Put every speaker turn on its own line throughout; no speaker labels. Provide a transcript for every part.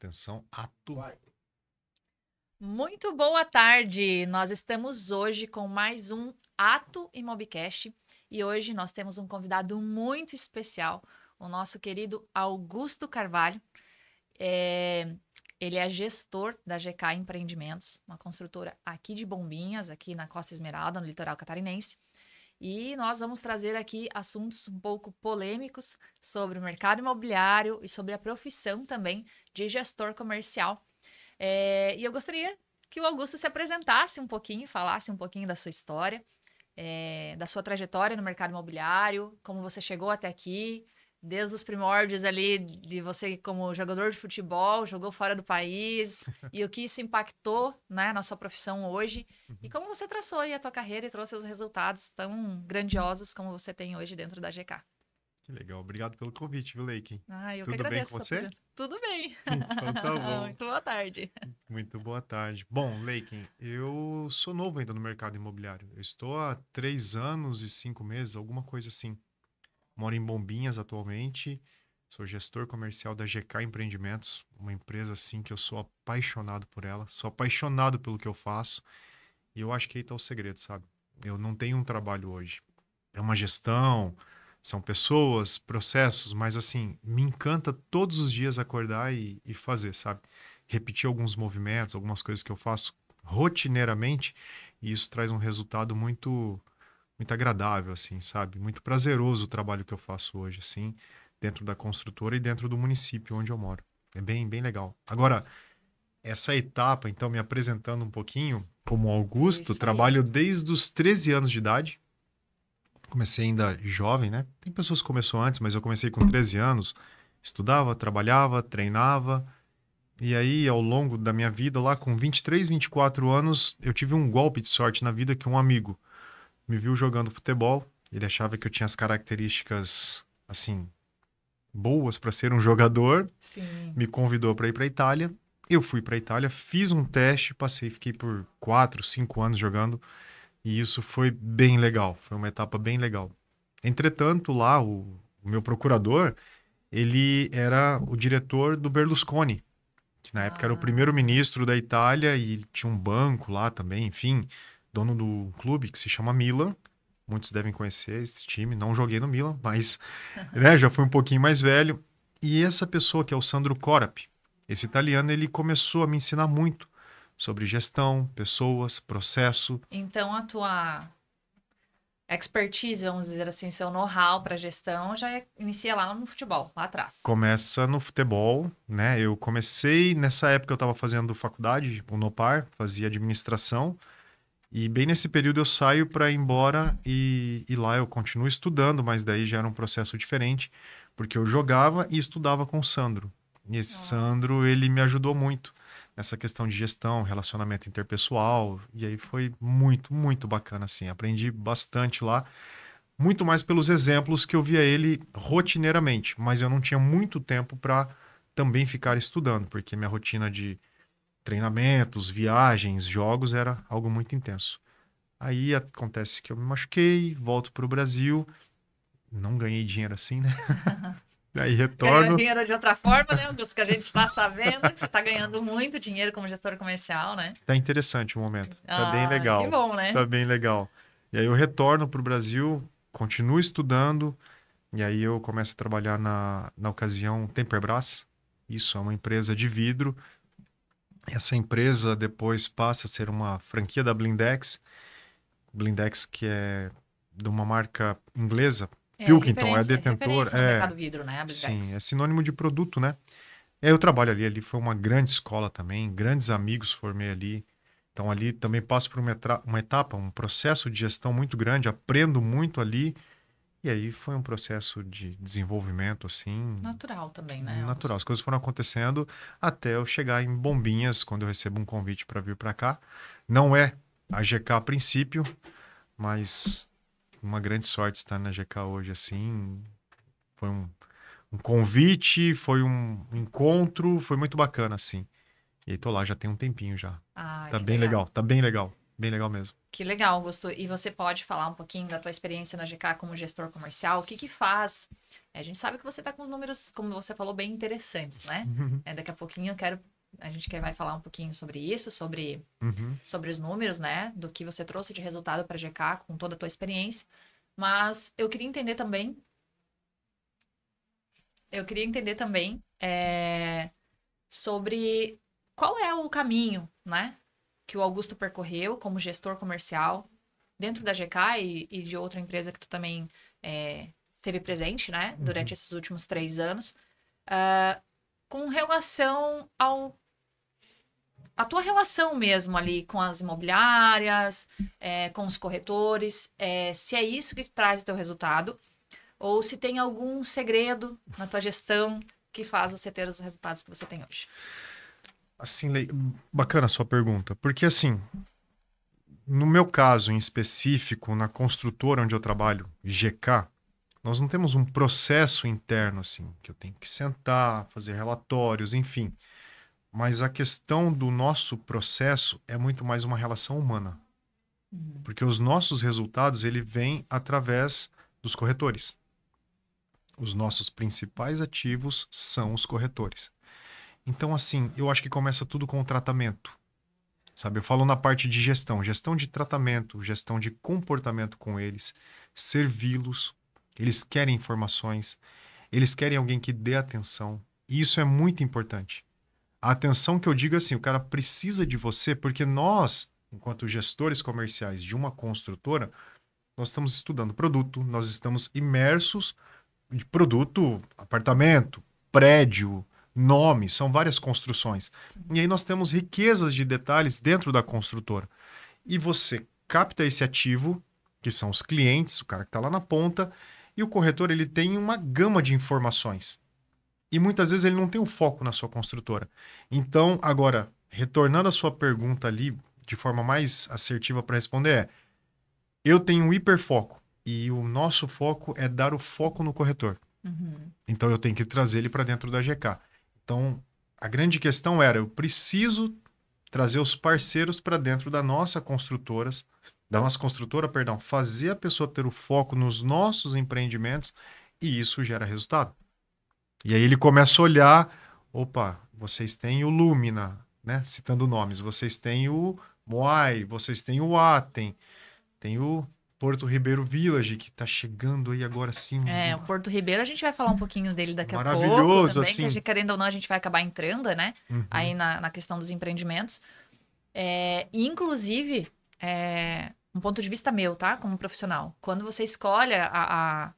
Atenção, ato.
Muito boa tarde! Nós estamos hoje com mais um Ato Imobcast e hoje nós temos um convidado muito especial, o nosso querido Augusto Carvalho. Ele é gestor da GK Empreendimentos, uma construtora aqui de Bombinhas, aqui na Costa Esmeralda, no litoral catarinense. E nós vamos trazer aqui assuntos um pouco polêmicos sobre o mercado imobiliário e sobre a profissão também de gestor comercial. E eu gostaria que o Augusto se apresentasse um pouquinho, falasse um pouquinho da sua história, da sua trajetória no mercado imobiliário, como você chegou até aqui, desde os primórdios ali de você como jogador de futebol, jogou fora do país, e o que isso impactou, né, na sua profissão hoje, e como você traçou aí a tua carreira e trouxe os resultados tão grandiosos como você tem hoje dentro da GK.
Que legal. Obrigado pelo convite, viu, Leiken?
Eu que
Tudo bem
agradeço
com
a sua
você?
presença. Tudo bem.
Então tá bom.
Muito boa tarde.
Muito boa tarde. Bom, Leiken, eu sou novo ainda no mercado imobiliário. Eu estou há 3 anos e 5 meses, alguma coisa assim. Moro em Bombinhas atualmente. Sou gestor comercial da GK Empreendimentos, uma empresa assim que eu sou apaixonado por ela. Sou apaixonado pelo que eu faço. E eu acho que aí tá o segredo, sabe? Eu não tenho um trabalho hoje. É uma gestão, são pessoas, processos, mas assim, me encanta todos os dias acordar e fazer, sabe? Repetir alguns movimentos, algumas coisas que eu faço rotineiramente, e isso traz um resultado muito agradável, assim, sabe? Muito prazeroso o trabalho que eu faço hoje, assim, dentro da construtora e dentro do município onde eu moro. É bem legal. Agora, essa etapa, então, me apresentando um pouquinho, como Augusto,
Isso aí.
trabalho desde os 13 anos de idade. Comecei ainda jovem, né? Tem pessoas que começou antes, mas eu comecei com 13 anos. Estudava, trabalhava, treinava. E aí, ao longo da minha vida, lá com 23, 24 anos, eu tive um golpe de sorte na vida que um amigo me viu jogando futebol. Ele achava que eu tinha as características, assim, boas para ser um jogador.
Sim.
Me convidou para ir para a Itália. Eu fui para a Itália, fiz um teste, passei, fiquei por 4, 5 anos jogando. E isso foi bem legal, foi uma etapa bem legal. Entretanto, lá, o meu procurador, ele era o diretor do Berlusconi, que na época era o
Ah,
primeiro-ministro da Itália e tinha um banco lá também, enfim, dono do clube que se chama Milan. Muitos devem conhecer esse time, não joguei no Milan, mas né, já fui um pouquinho mais velho. E essa pessoa, que é o Sandro Corap, esse italiano, ele começou a me ensinar muito sobre gestão, pessoas, processo.
então a tua expertise, vamos dizer assim, seu know-how para gestão inicia lá no futebol, lá atrás.
Começa no futebol, né? Eu comecei, nessa época eu estava fazendo faculdade, o Unopar, fazia administração, e bem nesse período eu saio para ir embora e lá eu continuo estudando, mas daí já era um processo diferente, porque eu jogava e estudava com o Sandro. E esse
Ah,
Sandro, ele me ajudou muito nessa questão de gestão, relacionamento interpessoal, e aí foi muito bacana, assim. Aprendi bastante lá, muito mais pelos exemplos que eu via ele rotineiramente, mas eu não tinha muito tempo para também ficar estudando, porque minha rotina de treinamentos, viagens, jogos era algo muito intenso. Aí acontece que eu me machuquei, volto para o Brasil, não ganhei dinheiro assim, né? Aí
ganhou
retorno.
dinheiro de outra forma, né, Augusto? Que a gente está sabendo que você está ganhando muito dinheiro como gestor comercial, né?
Tá interessante o momento, tá bem
Ah, que
legal,
bom, né?
tá bem legal. E aí eu retorno para o Brasil, continuo estudando, e aí eu começo a trabalhar na ocasião Temperbras. Isso é uma empresa de vidro. Essa empresa depois passa a ser uma franquia da Blindex. Blindex, que é de uma marca inglesa, Pilkington, é detentor,
Referência no mercado vidro, né, a
sim, é
Blindex.
sinônimo de produto, né? E aí eu trabalho ali foi uma grande escola também, grandes amigos formei ali. Então ali também passo por uma etapa, um processo de gestão muito grande, aprendo muito ali. E aí foi um processo de desenvolvimento, assim,
Natural também, né,
natural. As
Augusto?
coisas foram acontecendo até eu chegar em Bombinhas, quando eu recebo um convite para vir para cá. Não é a GK a princípio, mas uma grande sorte estar na GK hoje, assim. Foi um convite, foi um encontro, foi muito bacana, assim. E aí tô lá, já tem um tempinho já.
Ai,
Tá
que
bem
legal.
legal, tá bem legal. Bem legal mesmo.
Que legal, Augusto. E você pode falar um pouquinho da tua experiência na GK como gestor comercial? O que que faz? A gente sabe que você está com números, como você falou, bem interessantes, né? Daqui a pouquinho vai falar um pouquinho sobre isso,
Uhum.
sobre os números, né? Do que você trouxe de resultado para a GK com toda a tua experiência. Mas eu queria entender também sobre qual é o caminho, né? Que o Augusto percorreu como gestor comercial dentro da GK e de outra empresa que tu também teve presente, né? Durante
Uhum.
esses últimos 3 anos, com relação a tua relação mesmo ali com as imobiliárias, com os corretores, se é isso que traz o teu resultado, ou se tem algum segredo na tua gestão que faz você ter os resultados que você tem hoje.
Assim, bacana a sua pergunta, porque assim, no meu caso em específico, na construtora onde eu trabalho, GK, nós não temos um processo interno assim, que eu tenho que sentar, fazer relatórios, enfim. Mas a questão do nosso processo é muito mais uma relação humana,
Uhum.
porque os nossos resultados ele vem através dos corretores. Os nossos principais ativos são os corretores. Então, assim, eu acho que começa tudo com o tratamento. Sabe, eu falo na parte de gestão, gestão de tratamento, gestão de comportamento com eles, servi-los. Eles querem informações, eles querem alguém que dê atenção. E isso é muito importante. A atenção que eu digo é assim, o cara precisa de você porque nós, enquanto gestores comerciais de uma construtora, nós estamos estudando produto, nós estamos imersos de produto, apartamento, prédio, nome, são várias construções. E aí nós temos riquezas de detalhes dentro da construtora. E você capta esse ativo, que são os clientes, o cara que está lá na ponta, e o corretor ele tem uma gama de informações. E muitas vezes ele não tem o foco na sua construtora. Então, agora, retornando à sua pergunta ali, de forma mais assertiva para responder, eu tenho um hiperfoco. E o nosso foco é dar o foco no corretor.
Uhum.
Então eu tenho que trazer ele para dentro da GK. Então a grande questão era, eu preciso trazer os parceiros para dentro da nossa construtora, perdão, fazer a pessoa ter o foco nos nossos empreendimentos e isso gera resultado. E aí ele começa a olhar, opa, vocês têm o Lumina, né? Citando nomes, vocês têm o Moai, vocês têm o Atem, tem o Porto Ribeiro Village, que está chegando aí agora sim.
O Porto Ribeiro, a gente vai falar um pouquinho dele daqui a pouco
Maravilhoso,
também, que
assim.
querendo ou não, a gente vai acabar entrando, né? Aí
Uhum.
na questão dos empreendimentos. E, inclusive, um ponto de vista meu, tá? Como profissional. Quando você escolhe a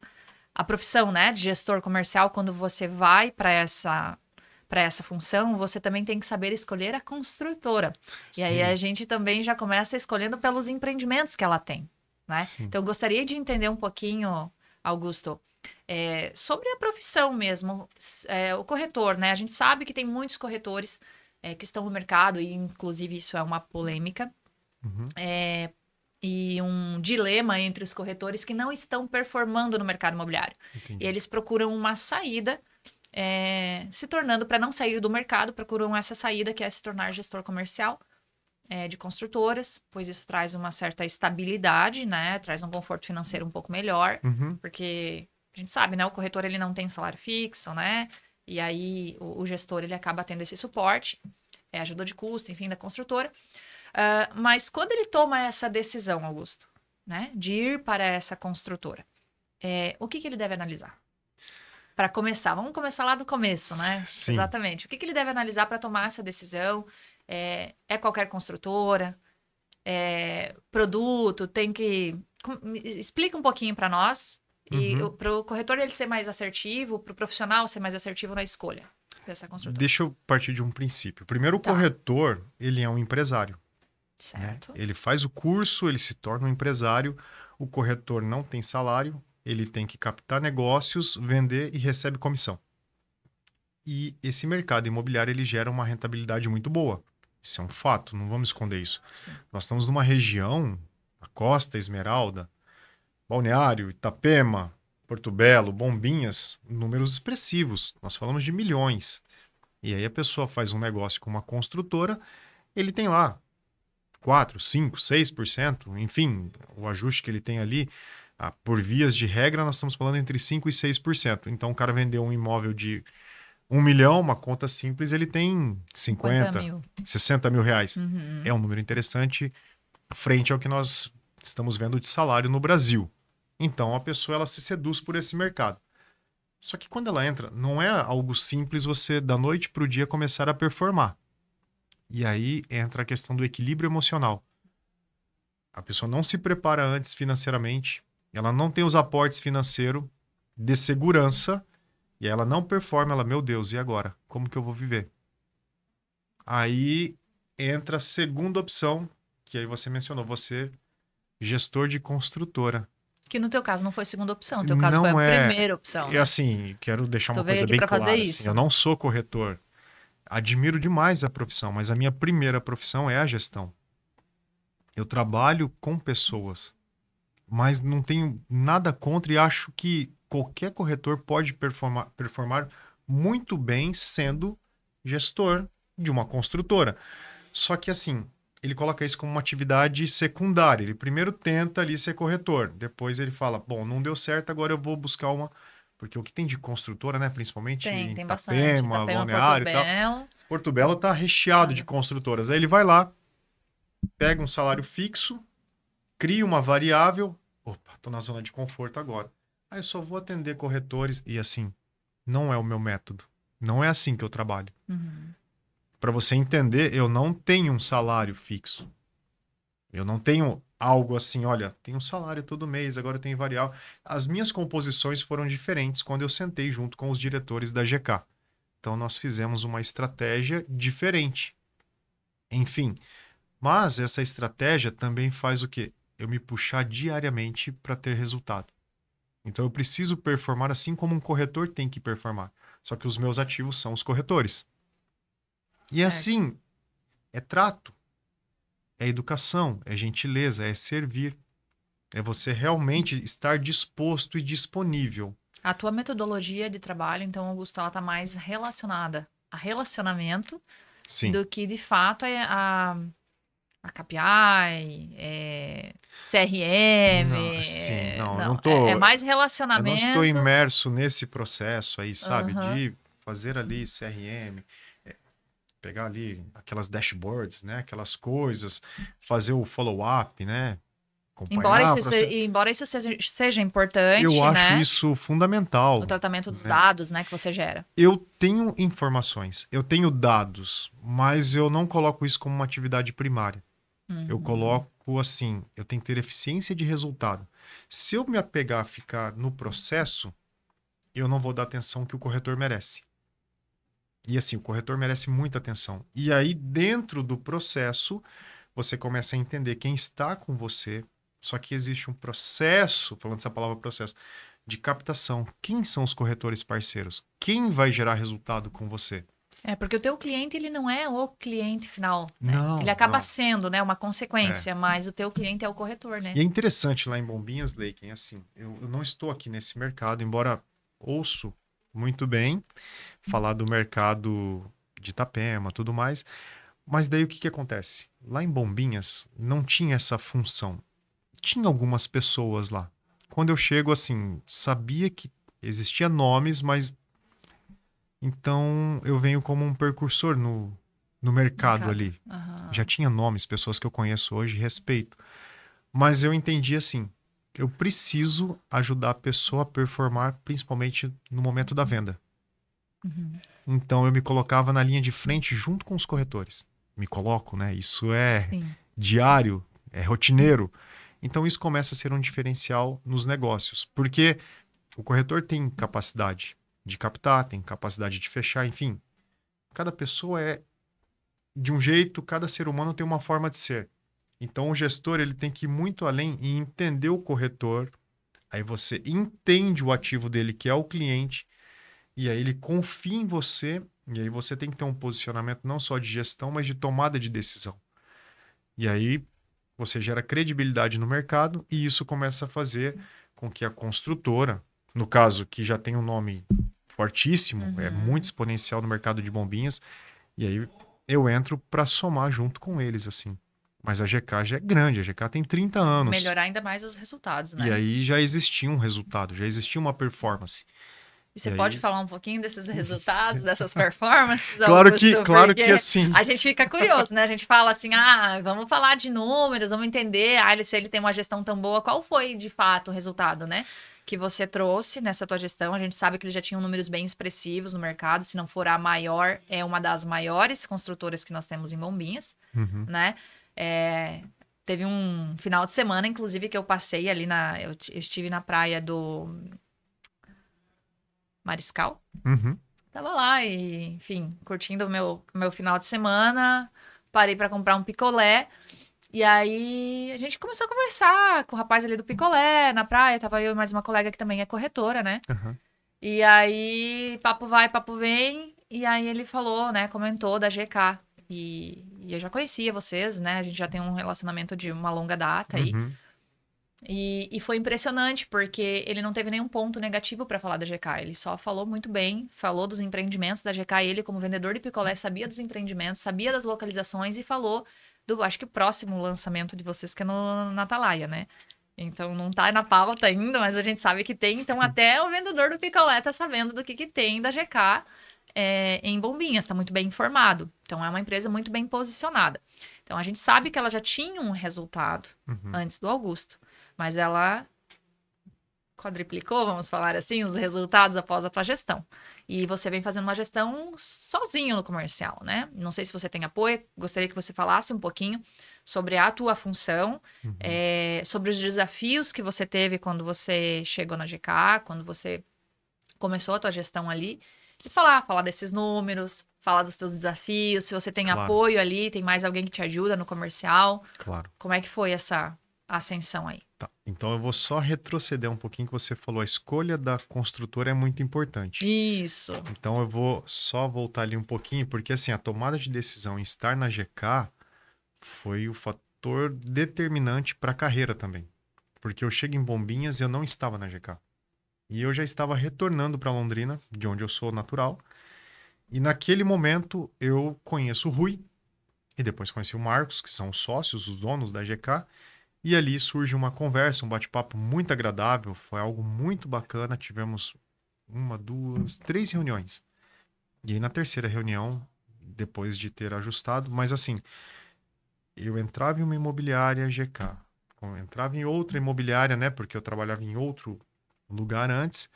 profissão, né, de gestor comercial, quando você vai para essa função, você também tem que saber escolher a construtora. E aí a
Sim,
gente também já começa escolhendo pelos empreendimentos que ela tem, né?
sim.
Então eu gostaria de entender um pouquinho, Augusto, sobre a profissão mesmo, o corretor, né? A gente sabe que tem muitos corretores que estão no mercado e inclusive isso é uma polêmica.
Uhum.
E um dilema entre os corretores que não estão performando no mercado imobiliário. E
Entendi.
eles procuram uma saída, se tornando, para não sair do mercado, procuram essa saída que é se tornar gestor comercial de construtoras, pois isso traz uma certa estabilidade, né? Traz um conforto financeiro um pouco melhor,
Uhum.
porque a gente sabe, né? O corretor ele não tem um salário fixo, né? E aí o gestor ele acaba tendo esse suporte, ajuda de custo, enfim, da construtora. Mas quando ele toma essa decisão, Augusto, né, de ir para essa construtora, o que ele deve analisar? Para começar, vamos começar lá do começo, né?
Sim.
Exatamente. O que ele deve analisar para tomar essa decisão? Qualquer construtora? Produto? Tem que. Explica um pouquinho para nós e
Uhum.
para o corretor ele ser mais assertivo, para o profissional ser mais assertivo na escolha dessa construtora.
Deixa eu partir de um princípio. Primeiro, o
Tá,
corretor, ele é um empresário, né?
certo.
Ele faz o curso, ele se torna um empresário. O corretor não tem salário, ele tem que captar negócios, vender e recebe comissão. E esse mercado imobiliário, ele gera uma rentabilidade muito boa. Isso é um fato, não vamos esconder isso.
Sim.
Nós estamos numa região, a Costa Esmeralda, Balneário, Itapema, Porto Belo, Bombinhas, números expressivos. Nós falamos de milhões. E aí a pessoa faz um negócio com uma construtora, ele tem lá 4, 5, 6%, enfim, o ajuste que ele tem ali, por vias de regra, nós estamos falando entre 5% e 6%. Então, o cara vendeu um imóvel de 1 milhão, uma conta simples, ele tem
50
50,
mil.
60 mil reais.
Uhum.
É um número interessante frente ao que nós estamos vendo de salário no Brasil. Então, a pessoa ela se seduz por esse mercado. Só que quando ela entra, não é algo simples você, da noite para o dia, começar a performar. E aí entra a questão do equilíbrio emocional. A pessoa não se prepara antes financeiramente, ela não tem os aportes financeiros de segurança, e ela não performa, ela, meu Deus, e agora? Como que eu vou viver? Aí entra a segunda opção, que aí você mencionou, você, gestor de construtora.
Que no teu caso não foi segunda opção, no teu caso foi a
Não é,
primeira opção, né?
assim, quero deixar
Tu
uma
veio
coisa
aqui
bem
pra fazer
clara,
isso.
assim, eu não sou corretor. Admiro demais a profissão, mas a minha primeira profissão é a gestão. Eu trabalho com pessoas, mas não tenho nada contra e acho que qualquer corretor pode performar muito bem sendo gestor de uma construtora. Só que assim, ele coloca isso como uma atividade secundária. Ele primeiro tenta ali ser corretor, depois ele fala, bom, não deu certo, agora eu vou buscar uma... Porque o que tem de construtora, né, principalmente em
Tem bastante.
Itapema,
Itapema,
Balneário e tal,
Portobello.
Porto Belo tá recheado de construtoras. Aí ele vai lá, pega um salário fixo, cria uma variável, opa, tô na zona de conforto agora. Aí eu só vou atender corretores e assim, não é o meu método. Não é assim que eu trabalho.
Uhum.
Para você entender, eu não tenho um salário fixo. Eu não tenho algo assim, olha, tenho um salário todo mês, agora eu tenho variável. As minhas composições foram diferentes quando eu sentei junto com os diretores da GK. Então nós fizemos uma estratégia diferente. Enfim, mas essa estratégia também faz o quê? Eu me puxar diariamente para ter resultado. Então eu preciso performar assim como um corretor tem que performar. Só que os meus ativos são os corretores. E
Certo.
assim, é trato, é educação, é gentileza, é servir. É você realmente estar disposto e disponível.
A tua metodologia de trabalho, então, Augusto, ela tá mais relacionada a relacionamento
Sim.
do que, de fato, a KPI, CRM.
Não, sim, não, eu
Não,
não tô,
é mais
eu não estou
relacionamento.
imerso nesse processo aí, sabe?
Aham.
De fazer ali CRM, pegar ali aquelas dashboards, né? Aquelas coisas, fazer o follow-up, né?
Embora
Acompanhar o
isso,
processo.
embora isso seja importante,
Eu acho
né?
isso fundamental,
O tratamento dos
né?
dados, né, que você gera.
Eu tenho informações, eu tenho dados, mas eu não coloco isso como uma atividade primária. Eu
Uhum.
coloco assim, eu tenho que ter eficiência de resultado. Se eu me apegar a ficar no processo, eu não vou dar a atenção que o corretor merece. E assim, o corretor merece muita atenção. E aí, dentro do processo, você começa a entender quem está com você. Só que existe um processo, falando essa palavra processo, de captação. Quem são os corretores parceiros? Quem vai gerar resultado com você?
Porque o teu cliente, ele não é o cliente final, né?
Não,
Ele acaba
não.
sendo, né, uma consequência, mas o teu cliente é o corretor, né?
E é interessante lá em Bombinhas, Leiken, assim, eu não estou aqui nesse mercado, embora ouço muito bem falar do mercado de Itapema, tudo mais, mas daí o que acontece? Lá em Bombinhas não tinha essa função. Tinha algumas pessoas lá. Quando eu chego, assim, sabia que existia nomes, mas então eu venho como um precursor no mercado ali.
Aham.
Já tinha nomes, pessoas que eu conheço hoje, respeito. Mas eu entendi assim, eu preciso ajudar a pessoa a performar, principalmente no momento da venda.
Uhum.
Então eu me colocava na linha de frente junto com os corretores. Me coloco, né? Isso é
Sim.
diário, é rotineiro. Então isso começa a ser um diferencial nos negócios, porque o corretor tem capacidade de captar, tem capacidade de fechar, enfim. Cada pessoa é de um jeito, cada ser humano tem uma forma de ser. Então o gestor ele tem que ir muito além e entender o corretor. Aí você entende o ativo dele, que é o cliente, e aí ele confia em você, e aí você tem que ter um posicionamento não só de gestão, mas de tomada de decisão. E aí você gera credibilidade no mercado e isso começa a fazer com que a construtora, no caso, que já tem um nome fortíssimo, é muito exponencial no mercado de bombinhas, e aí eu entro para somar junto com eles, assim. Mas a GK já é grande, a GK tem 30 anos.
Melhorar ainda mais os resultados,
E
né?
aí já existia um resultado, já existia uma performance.
E
E
você pode
aí,
falar um pouquinho desses resultados, dessas performances, Augusto?
claro que
Porque
assim.
a gente fica curioso, né? A gente fala assim, vamos falar de números, vamos entender, se ele tem uma gestão tão boa, qual foi de fato o resultado, né? Que você trouxe nessa tua gestão. A gente sabe que eles já tinham números bem expressivos no mercado, se não for a maior, é uma das maiores construtoras que nós temos em Bombinhas,
Uhum,
né? É, teve um final de semana, inclusive, que eu passei ali eu estive na praia do Mariscal.
uhum,
Tava lá e, enfim, curtindo o meu final de semana. Parei pra comprar um picolé. E aí a gente começou a conversar com o rapaz ali do picolé na praia. Tava eu e mais uma colega que também é corretora, né?
aham,
E aí, papo vai, papo vem. E aí ele falou, né? Comentou da GK. E eu já conhecia vocês, né? A gente já tem um relacionamento de uma longa data aí.
uhum.
E foi impressionante, porque ele não teve nenhum ponto negativo para falar da GK. Ele só falou muito bem, falou dos empreendimentos da GK. Ele, como vendedor de picolé, sabia dos empreendimentos, sabia das localizações e falou do, acho que, próximo lançamento de vocês, que é no Atalaia, né? Então, não tá na pauta ainda, mas a gente sabe que tem. Então, até o vendedor do picolé tá sabendo do que tem da GK em Bombinhas, tá muito bem informado. Então, é uma empresa muito bem posicionada. Então, a gente sabe que ela já tinha um resultado
Uhum.
antes do Augusto. Mas ela quadriplicou, vamos falar assim, os resultados após a tua gestão. E você vem fazendo uma gestão sozinho no comercial, né? Não sei se você tem apoio, gostaria que você falasse um pouquinho sobre a tua função,
Uhum.
sobre os desafios que você teve quando você chegou na GK, quando você começou a tua gestão ali, e falar desses números, falar dos teus desafios, se você tem
Claro,
apoio ali, tem mais alguém que te ajuda no comercial,
claro.
como é que foi essa ascensão aí?
Tá. Então eu vou só retroceder um pouquinho que você falou. A escolha da construtora é muito importante.
Isso.
Então eu vou só voltar ali um pouquinho, porque assim, a tomada de decisão em estar na GK foi o fator determinante para a carreira também. Porque eu chego em Bombinhas e eu não estava na GK. E eu já estava retornando para Londrina, de onde eu sou natural. E naquele momento eu conheço o Rui e depois conheci o Marcos, que são os sócios, os donos da GK. E ali surge uma conversa, um bate-papo muito agradável, foi algo muito bacana. Tivemos uma, duas, três reuniões. E aí na terceira reunião, depois de ter ajustado, mas assim, eu entrava em uma imobiliária GK, eu entrava em outra imobiliária, né, porque eu trabalhava em outro lugar antes,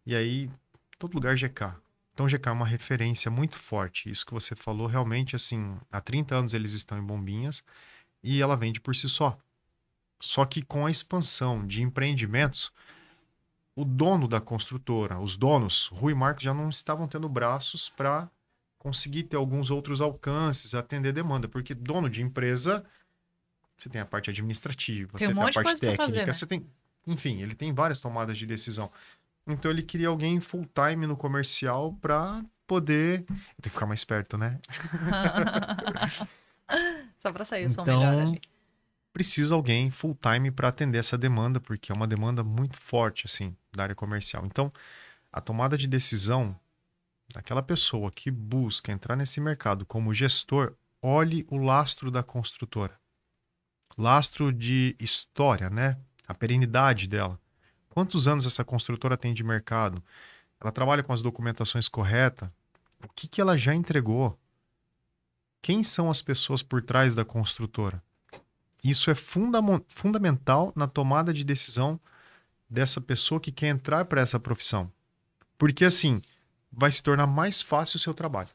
e aí todo lugar GK. Então GK é uma referência muito forte. Isso que você falou, realmente, assim, há 30 anos eles estão em Bombinhas e ela vende por si só. Só que com a expansão de empreendimentos, o dono da construtora, os donos, Rui e Marcos, já não estavam tendo braços para conseguir ter alguns outros alcances, atender demanda, porque dono de empresa, você tem a parte administrativa,
Tem um
você tem a
monte de
parte
coisa para fazer,
técnica,
né?
você tem, enfim, ele tem várias tomadas de decisão. Então ele queria alguém full time no comercial para poder, tem que ficar mais perto, né?
Só para sair o som melhor
Então,
ali.
precisa alguém full time para atender essa demanda, porque é uma demanda muito forte assim da área comercial. Então, a tomada de decisão daquela pessoa que busca entrar nesse mercado como gestor, olhe o lastro da construtora. Lastro de história, né? A perenidade dela. Quantos anos essa construtora tem de mercado? Ela trabalha com as documentações corretas? O que que ela já entregou? Quem são as pessoas por trás da construtora? Isso é fundamental na tomada de decisão dessa pessoa que quer entrar para essa profissão. Porque assim, vai se tornar mais fácil o seu trabalho.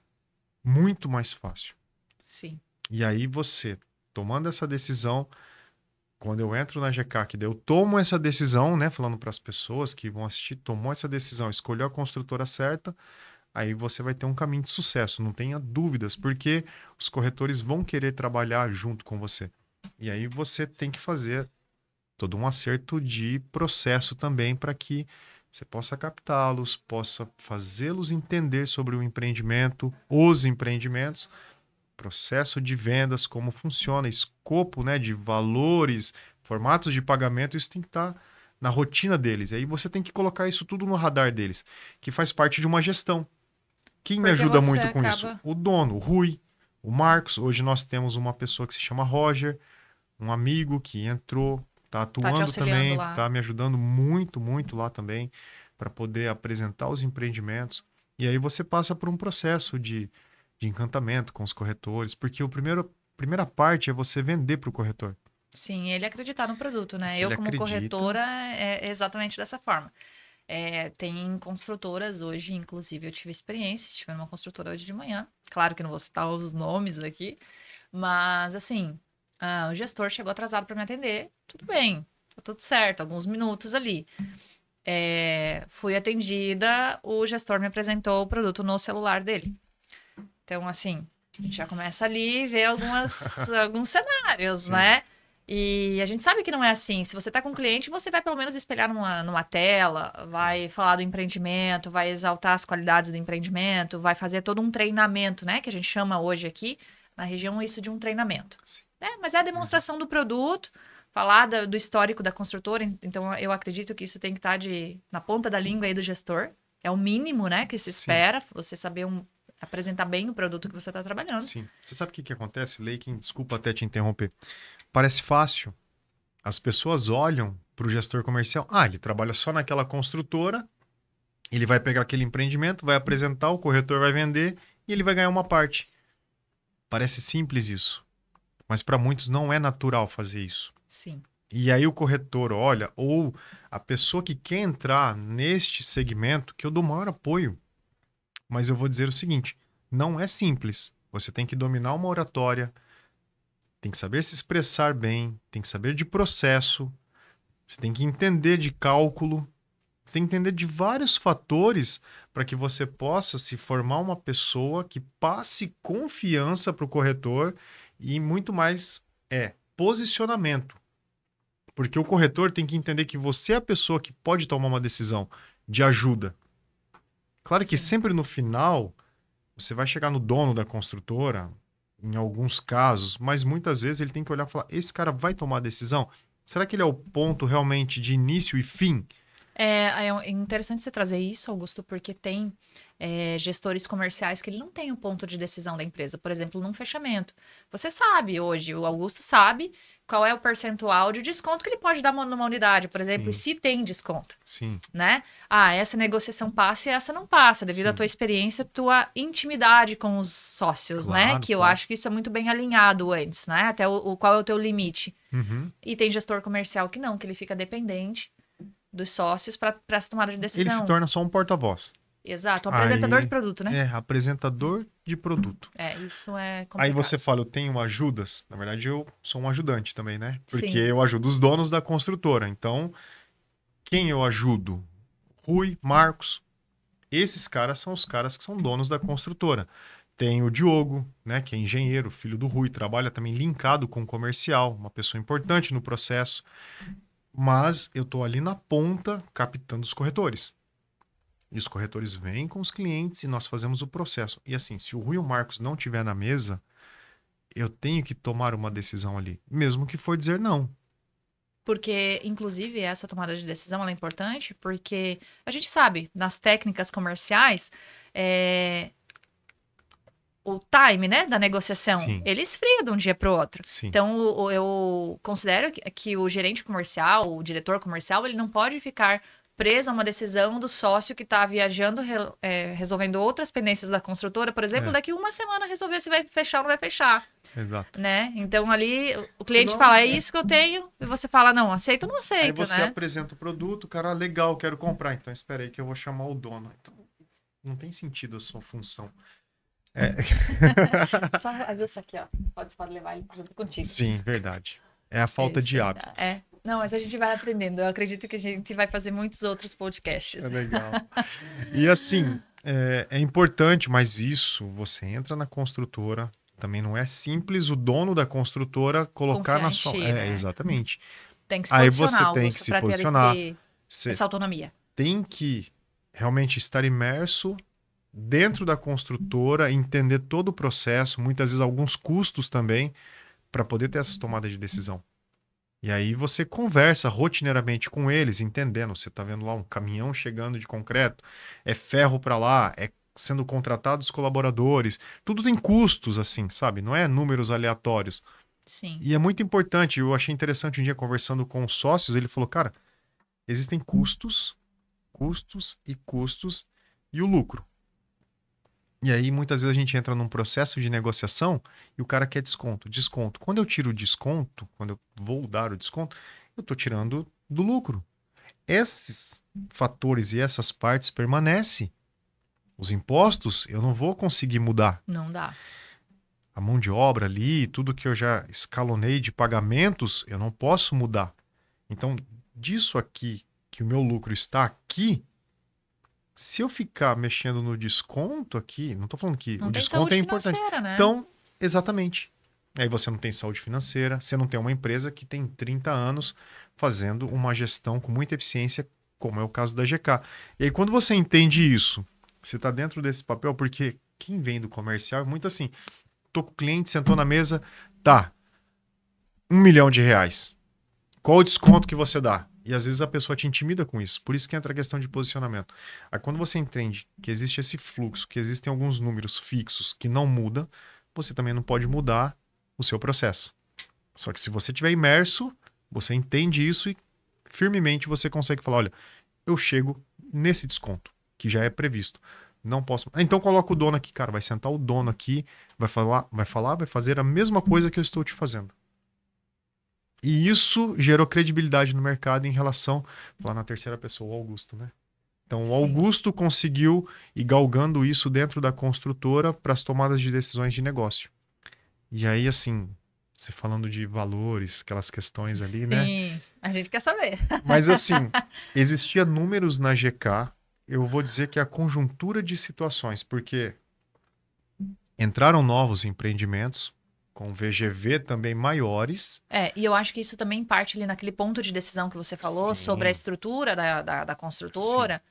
Muito mais fácil.
Sim.
E aí você, tomando essa decisão, quando eu entro na GK, que daí eu tomo essa decisão, né, falando para as pessoas que vão assistir, tomou essa decisão, escolheu a construtora certa, aí você vai ter um caminho de sucesso, não tenha dúvidas, porque os corretores vão querer trabalhar junto com você. E aí você tem que fazer todo um acerto de processo também para que você possa captá-los, possa fazê-los entender sobre o empreendimento, os empreendimentos, processo de vendas, como funciona, escopo, né, de valores, formatos de pagamento, isso tem que estar na rotina deles. E aí você tem que colocar isso tudo no radar deles, que faz parte de uma gestão. Quem me
Porque
ajuda
você
muito com isso?
acaba.
O dono, o Rui. o Marcos. Hoje nós temos uma pessoa que se chama Roger, um amigo que entrou, tá
Tá te
atuando
auxiliando
também,
lá.
tá me ajudando muito, muito lá também, para poder apresentar os empreendimentos. E aí você passa por um processo de encantamento com os corretores, porque primeira parte é você vender para o corretor.
Sim, ele acreditar no produto, né?
Se
Eu,
ele
como
acredita,
corretora, é exatamente dessa forma. Tem construtoras hoje, inclusive eu tive experiência, estive numa construtora hoje de manhã. Claro que não vou citar os nomes aqui, mas assim, o gestor chegou atrasado para me atender, tudo bem, tá tudo certo, alguns minutos ali. Fui atendida, o gestor me apresentou o produto no celular dele. Então, assim, a gente já começa ali a ver alguns cenários,
sim,
né? E a gente sabe que não é assim. Se você está com um cliente, você vai pelo menos espelhar numa tela, vai falar do empreendimento, vai exaltar as qualidades do empreendimento, vai fazer todo um treinamento, né? Que a gente chama hoje aqui na região isso de um treinamento.
sim.
Né? Mas é a demonstração do produto, falar do histórico da construtora. Então, eu acredito que isso tem que estar na ponta da língua aí do gestor. É o mínimo, né, que se
Sim.
espera, você saber apresentar bem o produto que você está trabalhando.
Sim. Você sabe o que acontece, Leikin? Desculpa até te interromper. Parece fácil. As pessoas olham para o gestor comercial. Ah, ele trabalha só naquela construtora, ele vai pegar aquele empreendimento, vai apresentar, o corretor vai vender e ele vai ganhar uma parte. Parece simples isso, mas para muitos não é natural fazer isso.
Sim.
E aí o corretor olha, ou a pessoa que quer entrar neste segmento, que eu dou maior apoio, mas eu vou dizer o seguinte, não é simples. Você tem que dominar uma oratória, tem que saber se expressar bem, tem que saber de processo, você tem que entender de cálculo, você tem que entender de vários fatores para que você possa se formar uma pessoa que passe confiança para o corretor e muito mais posicionamento. Porque o corretor tem que entender que você é a pessoa que pode tomar uma decisão de ajuda. Claro que
Sim.
sempre no final você vai chegar no dono da construtora, em alguns casos, mas muitas vezes ele tem que olhar e falar: esse cara vai tomar a decisão? Será que ele é o ponto realmente de início e fim?
É interessante você trazer isso, Augusto, porque tem gestores comerciais que ele não tem o ponto de decisão da empresa. Por exemplo, num fechamento. Você sabe hoje, o Augusto sabe qual é o percentual de desconto que ele pode dar numa unidade, por exemplo, e
Sim,
se tem desconto,
sim,
né? Ah, essa negociação passa e essa não passa, devido à
sim.
tua experiência, tua intimidade com os sócios, né?
Claro,
Que eu
claro.
acho que isso é muito bem alinhado antes, né? Até qual é o teu limite.
Uhum.
E tem gestor comercial que não, que ele fica dependente dos sócios para essa tomada de
Ele se
decisão.
torna só um porta-voz.
Exato, um apresentador de
Aí,
produto, né?
apresentador de produto.
Isso é
Aí
complicado.
você fala, eu tenho ajudas? Na verdade, eu sou um ajudante também, né? Porque
Sim,
eu ajudo os donos da construtora. Então, quem eu ajudo? Rui, Marcos. Esses caras são os caras que são donos da construtora. Tem o Diogo, né, que é engenheiro, filho do Rui, trabalha também linkado com o comercial, uma pessoa importante no processo. Mas eu tô ali na ponta captando os corretores. E os corretores vêm com os clientes e nós fazemos o processo. E assim, se o Rui e o Marcos não estiver na mesa, eu tenho que tomar uma decisão ali, mesmo que for dizer não.
porque inclusive essa tomada de decisão ela é importante porque a gente sabe, nas técnicas comerciais, o time, né, da negociação,
Sim,
ele esfria de um dia para o outro.
sim,
Então, eu considero que o gerente comercial, o diretor comercial, ele não pode ficar preso a uma decisão do sócio que está viajando, resolvendo outras pendências da construtora, por exemplo,
é,
daqui uma semana resolver se vai fechar ou não vai fechar,
exato.
né? Então, ali, o cliente
Senão,
fala, é isso que eu tenho, e você fala, não, aceito ou não
aí
aceito,
você
né?
apresenta o produto, cara, legal, quero comprar. Então, espera aí que eu vou chamar o dono. Então, não tem sentido a sua função.
Só ajusta aqui, ó. Pode levar ele junto contigo.
Sim, verdade. É a falta
Isso
de
aí,
hábito.
Não, mas a gente vai aprendendo. Eu acredito que a gente vai fazer muitos outros podcasts.
É legal. E assim, é importante, mas isso, você entra na construtora, também não é simples o dono da construtora colocar
Confiar
na
em
sua.
ti, né?
Exatamente.
Tem que se
Aí você
posicionar,
tem que
Augusto,
se
para ter
posicionar. Você
essa autonomia.
tem que realmente estar imerso dentro da construtora, entender todo o processo, muitas vezes alguns custos também, para poder ter essa tomada de decisão. E aí você conversa rotineiramente com eles, entendendo. Você está vendo lá um caminhão chegando de concreto, é ferro para lá, é sendo contratados colaboradores. Tudo tem custos, assim, sabe? Não é números aleatórios.
Sim.
E é muito importante. Eu achei interessante um dia conversando com os sócios, ele falou, cara, existem custos, custos e custos e o lucro. E aí, muitas vezes a gente entra num processo de negociação e o cara quer desconto. Desconto. Quando eu tiro o desconto, quando eu vou dar o desconto, eu estou tirando do lucro. Esses fatores e essas partes permanecem. Os impostos, eu não vou conseguir mudar.
Não dá.
A mão de obra ali, tudo que eu já escalonei de pagamentos, eu não posso mudar. Então, disso aqui, que o meu lucro está aqui, se eu ficar mexendo no desconto aqui, não estou falando que
Não
o
tem
desconto
saúde
é importante.
financeira, né?
Então, exatamente. Aí você não tem saúde financeira, você não tem uma empresa que tem 30 anos fazendo uma gestão com muita eficiência, como é o caso da GK. E aí, quando você entende isso, você está dentro desse papel, porque quem vem do comercial é muito assim, tô com o cliente, sentou na mesa, tá, R$ 1 milhão. Qual o desconto que você dá? E às vezes a pessoa te intimida com isso. Por isso que entra a questão de posicionamento. Aí quando você entende que existe esse fluxo, que existem alguns números fixos que não mudam, você também não pode mudar o seu processo. Só que se você estiver imerso, você entende isso e firmemente você consegue falar, olha, eu chego nesse desconto, que já é previsto. Não posso. Então coloca o dono aqui, cara. Vai sentar o dono aqui, vai fazer a mesma coisa que eu estou te fazendo. E isso gerou credibilidade no mercado em relação, falar na terceira pessoa, o Augusto, né? Então o Augusto conseguiu ir galgando isso dentro da construtora para as tomadas de decisões de negócio. E aí, assim, você falando de valores, aquelas questões ali, né?
Sim, a gente quer saber.
Mas assim, existia números na GK, eu vou dizer que é a conjuntura de situações, porque entraram novos empreendimentos, com VGV também maiores.
E eu acho que isso também parte ali naquele ponto de decisão que você falou
Sim.
sobre a estrutura da construtora.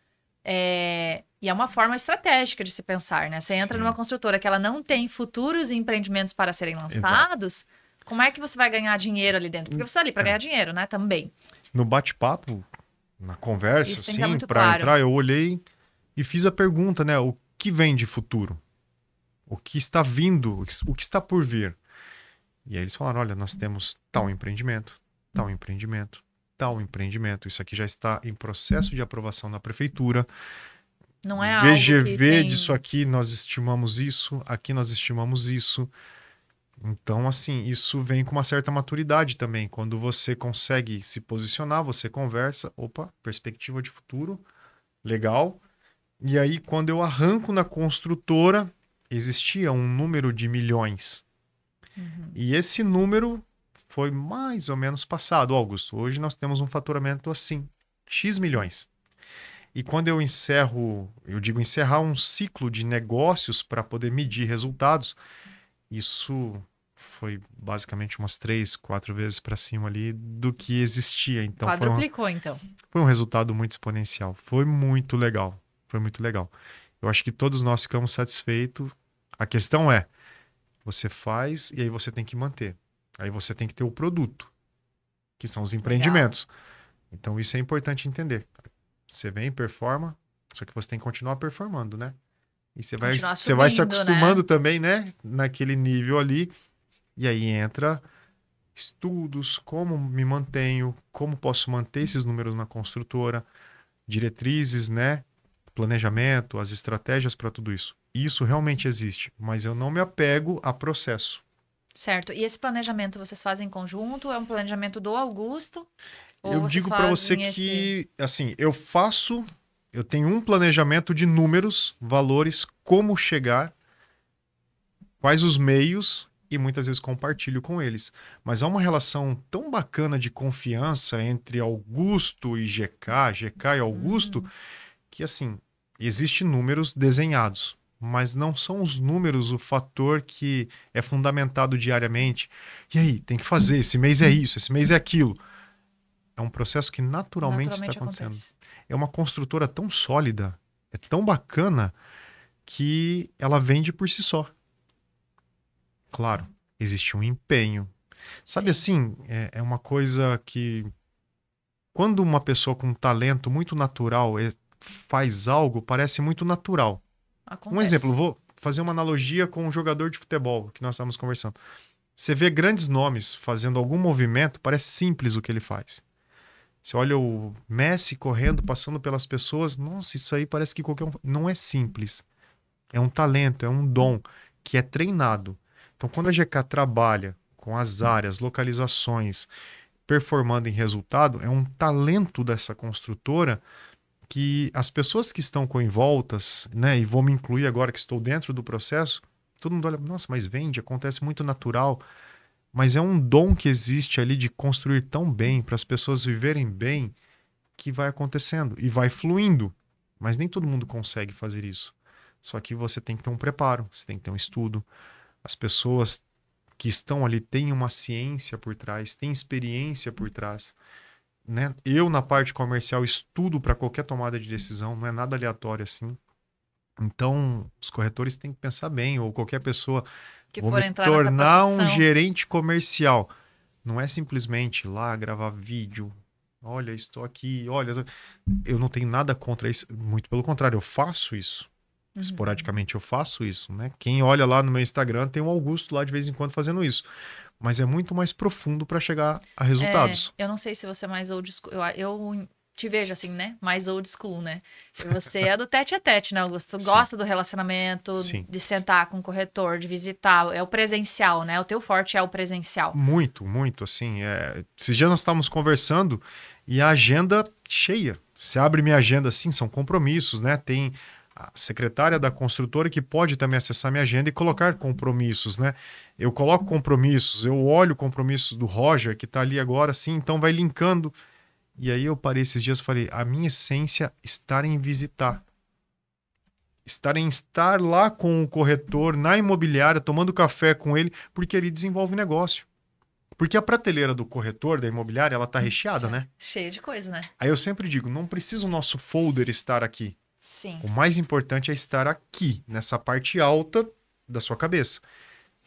E é uma forma estratégica de se pensar, né? Você entra
Sim.
numa construtora que ela não tem futuros empreendimentos para serem lançados, como é que você vai ganhar dinheiro ali dentro? Porque você está ali para ganhar dinheiro, né? Também.
No bate-papo, na conversa,
Isso tem que estar
assim,
muito
para
claro.
entrar, eu olhei e fiz a pergunta, né? O que vem de futuro? O que está vindo? O que está por vir? E aí eles falaram, olha, nós temos tal empreendimento, tal empreendimento, tal empreendimento. Isso aqui já está em processo de aprovação na prefeitura.
Não é algo
VGV
que tem...
disso aqui, nós estimamos isso, aqui nós estimamos isso. Então, assim, isso vem com uma certa maturidade também. Quando você consegue se posicionar, você conversa, opa, perspectiva de futuro, legal. E aí, quando eu arranco na construtora, existia um número de milhões. E esse número foi mais ou menos passado, Augusto. Hoje nós temos um faturamento assim, X milhões. E quando eu encerro, eu digo encerrar um ciclo de negócios para poder medir resultados, isso foi basicamente umas 3, 4 vezes para cima ali do que existia. Então
Quadruplicou, então.
Foi um resultado muito exponencial. Foi muito legal. Foi muito legal. Eu acho que todos nós ficamos satisfeitos. A questão é, você faz e aí você tem que manter. Aí você tem que ter o produto, que são os empreendimentos. Legal. Então isso é importante entender. Você vem, performa, só que você tem que continuar performando, né? E você vai se acostumando, né? Também, né? Naquele nível ali. E aí entra estudos, como me mantenho, como posso manter esses números na construtora, diretrizes, né? Planejamento, as estratégias para tudo isso. Isso realmente existe, mas eu não me apego a processo.
Certo. E esse planejamento vocês fazem em conjunto? É um planejamento do Augusto?
Eu digo para você que, assim, eu tenho um planejamento de números, valores, como chegar, quais os meios e muitas vezes compartilho com eles. Mas há uma relação tão bacana de confiança entre Augusto e GK, GK e Augusto, que, assim, existem números desenhados. Mas não são os números o fator que é fundamentado diariamente. E aí, tem que fazer, esse mês é isso, esse mês é aquilo. É um processo que naturalmente está acontecendo. Acontece. É uma construtora tão sólida, é tão bacana, que ela vende por si só. Claro, existe um empenho. Sabe, assim, é uma coisa que... Quando uma pessoa com um talento muito natural faz algo, parece muito natural. Um exemplo, vou fazer uma analogia com um jogador de futebol que nós estávamos conversando. Você vê grandes nomes fazendo algum movimento, parece simples o que ele faz. Você olha o Messi correndo, passando pelas pessoas, nossa, isso aí parece que qualquer um... Não é simples. É um talento, é um dom que é treinado. Então, quando a GK trabalha com as áreas, localizações, performando em resultado, é um talento dessa construtora que as pessoas que estão coinvoltas, né, e vou me incluir agora que estou dentro do processo, todo mundo olha, nossa, mas vende, acontece muito natural, mas é um dom que existe ali de construir tão bem, para as pessoas viverem bem, que vai acontecendo e vai fluindo, mas nem todo mundo consegue fazer isso. Só que você tem que ter um preparo, você tem que ter um estudo, as pessoas que estão ali têm uma ciência por trás, têm experiência por trás, né? Eu, na parte comercial, estudo para qualquer tomada de decisão, não é nada aleatório assim. Então, os corretores têm que pensar bem, ou qualquer pessoa,
Que
vou
for
me
entrar nessa
tornar um
profissão.
gerente comercial. Não é simplesmente ir lá gravar vídeo. Olha, estou aqui, olha, eu não tenho nada contra isso, muito pelo contrário, eu faço isso. Esporadicamente eu faço isso, né? Quem olha lá no meu Instagram tem o Augusto lá de vez em quando fazendo isso. Mas é muito mais profundo para chegar a resultados.
Eu não sei se você é mais old school. Eu te vejo assim, né? Mais old school, né? E você é do tete a tete, né, Augusto? Tu
Sim.
gosta do relacionamento,
Sim.
de sentar com o corretor, de visitar. É o presencial, né? O teu forte é o presencial.
Muito, muito, assim. Esses dias nós estávamos conversando e a agenda cheia. Você abre minha agenda assim, são compromissos, né? Tem a secretária da construtora que pode também acessar minha agenda e colocar compromissos, né? Eu coloco compromissos, eu olho compromissos do Roger, que está ali agora, assim, então vai linkando. E aí eu parei esses dias e falei, a minha essência estar em visitar. Estar lá com o corretor, na imobiliária, tomando café com ele, porque ele desenvolve negócio. Porque a prateleira do corretor, da imobiliária, ela tá recheada, né?
Cheia de coisa, né?
Aí eu sempre digo, não precisa o nosso folder estar aqui.
Sim.
O mais importante é estar aqui, nessa parte alta da sua cabeça.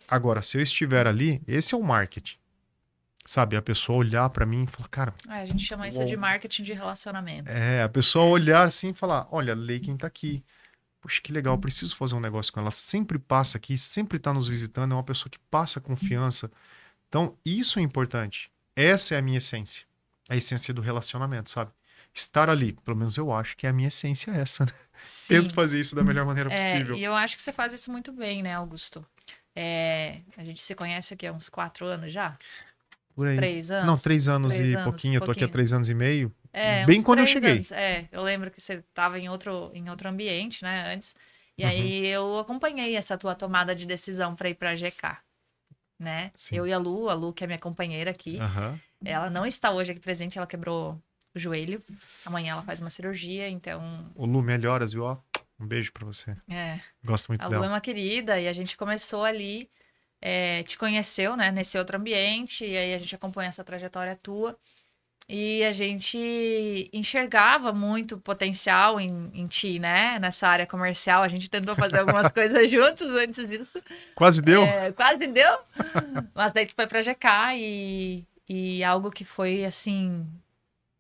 Agora, se eu estiver ali, esse é o marketing. Sabe, a pessoa olhar para mim e falar, cara...
A gente chama isso de marketing de relacionamento.
A pessoa olhar assim e falar, olha, Leiken tá aqui. Puxa, que legal, preciso fazer um negócio com ela. Sempre passa aqui, sempre tá nos visitando, é uma pessoa que passa confiança. Então, isso é importante. Essa é a minha essência. A essência do relacionamento, sabe? Estar ali, pelo menos eu acho que a minha essência é essa, né?
Sim.
Tento fazer isso da melhor maneira possível.
E eu acho que você faz isso muito bem, né, Augusto? A gente se conhece aqui há uns 4 anos já?
Por aí.
3 anos?
Não, 3 anos e pouquinho. Eu tô aqui há 3 anos e meio. Bem quando eu cheguei.
Anos. Eu lembro que você estava em outro ambiente, né, antes. E aí eu acompanhei essa tua tomada de decisão para ir para a GK, né?
Sim.
Eu e a Lu, que é minha companheira aqui. Ela não está hoje aqui presente, ela quebrou o joelho. Amanhã ela faz uma cirurgia, então...
O Lu, melhoras, viu? Um beijo pra você. Gosto muito dela.
A Lu é uma querida e a gente começou ali, te conheceu, né, nesse outro ambiente, e aí a gente acompanha essa trajetória tua. E a gente enxergava muito potencial em ti, né? Nessa área comercial. A gente tentou fazer algumas coisas juntos antes disso.
Quase deu?
Quase deu. Mas daí tu foi pra GK e algo que foi, assim,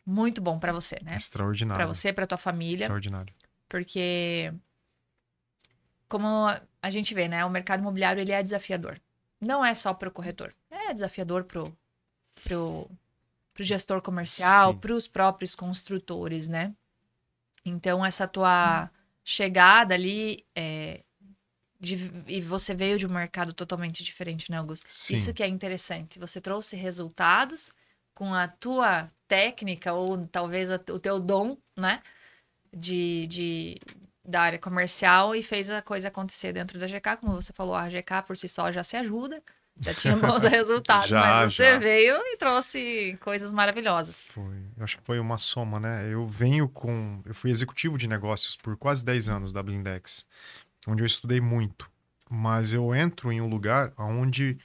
muito bom pra você, né?
Extraordinário.
Pra você, pra tua família.
Extraordinário.
Porque, como a gente vê, né? O mercado imobiliário, ele é desafiador. Não é só pro corretor. É desafiador pro gestor comercial, para os próprios construtores, né? Então, essa tua chegada ali, e você veio de um mercado totalmente diferente, né, Augusto?
Sim.
Isso que é interessante. Você trouxe resultados com a tua técnica, ou talvez o teu dom, né? Da área comercial, e fez a coisa acontecer dentro da GK. Como você falou, a GK por si só já se ajuda. Já tinha bons resultados, mas você veio e trouxe coisas maravilhosas.
Foi. Eu acho que foi uma soma, né? Eu fui executivo de negócios por quase 10 anos da Blindex, onde eu estudei muito. Mas eu entro em um lugar onde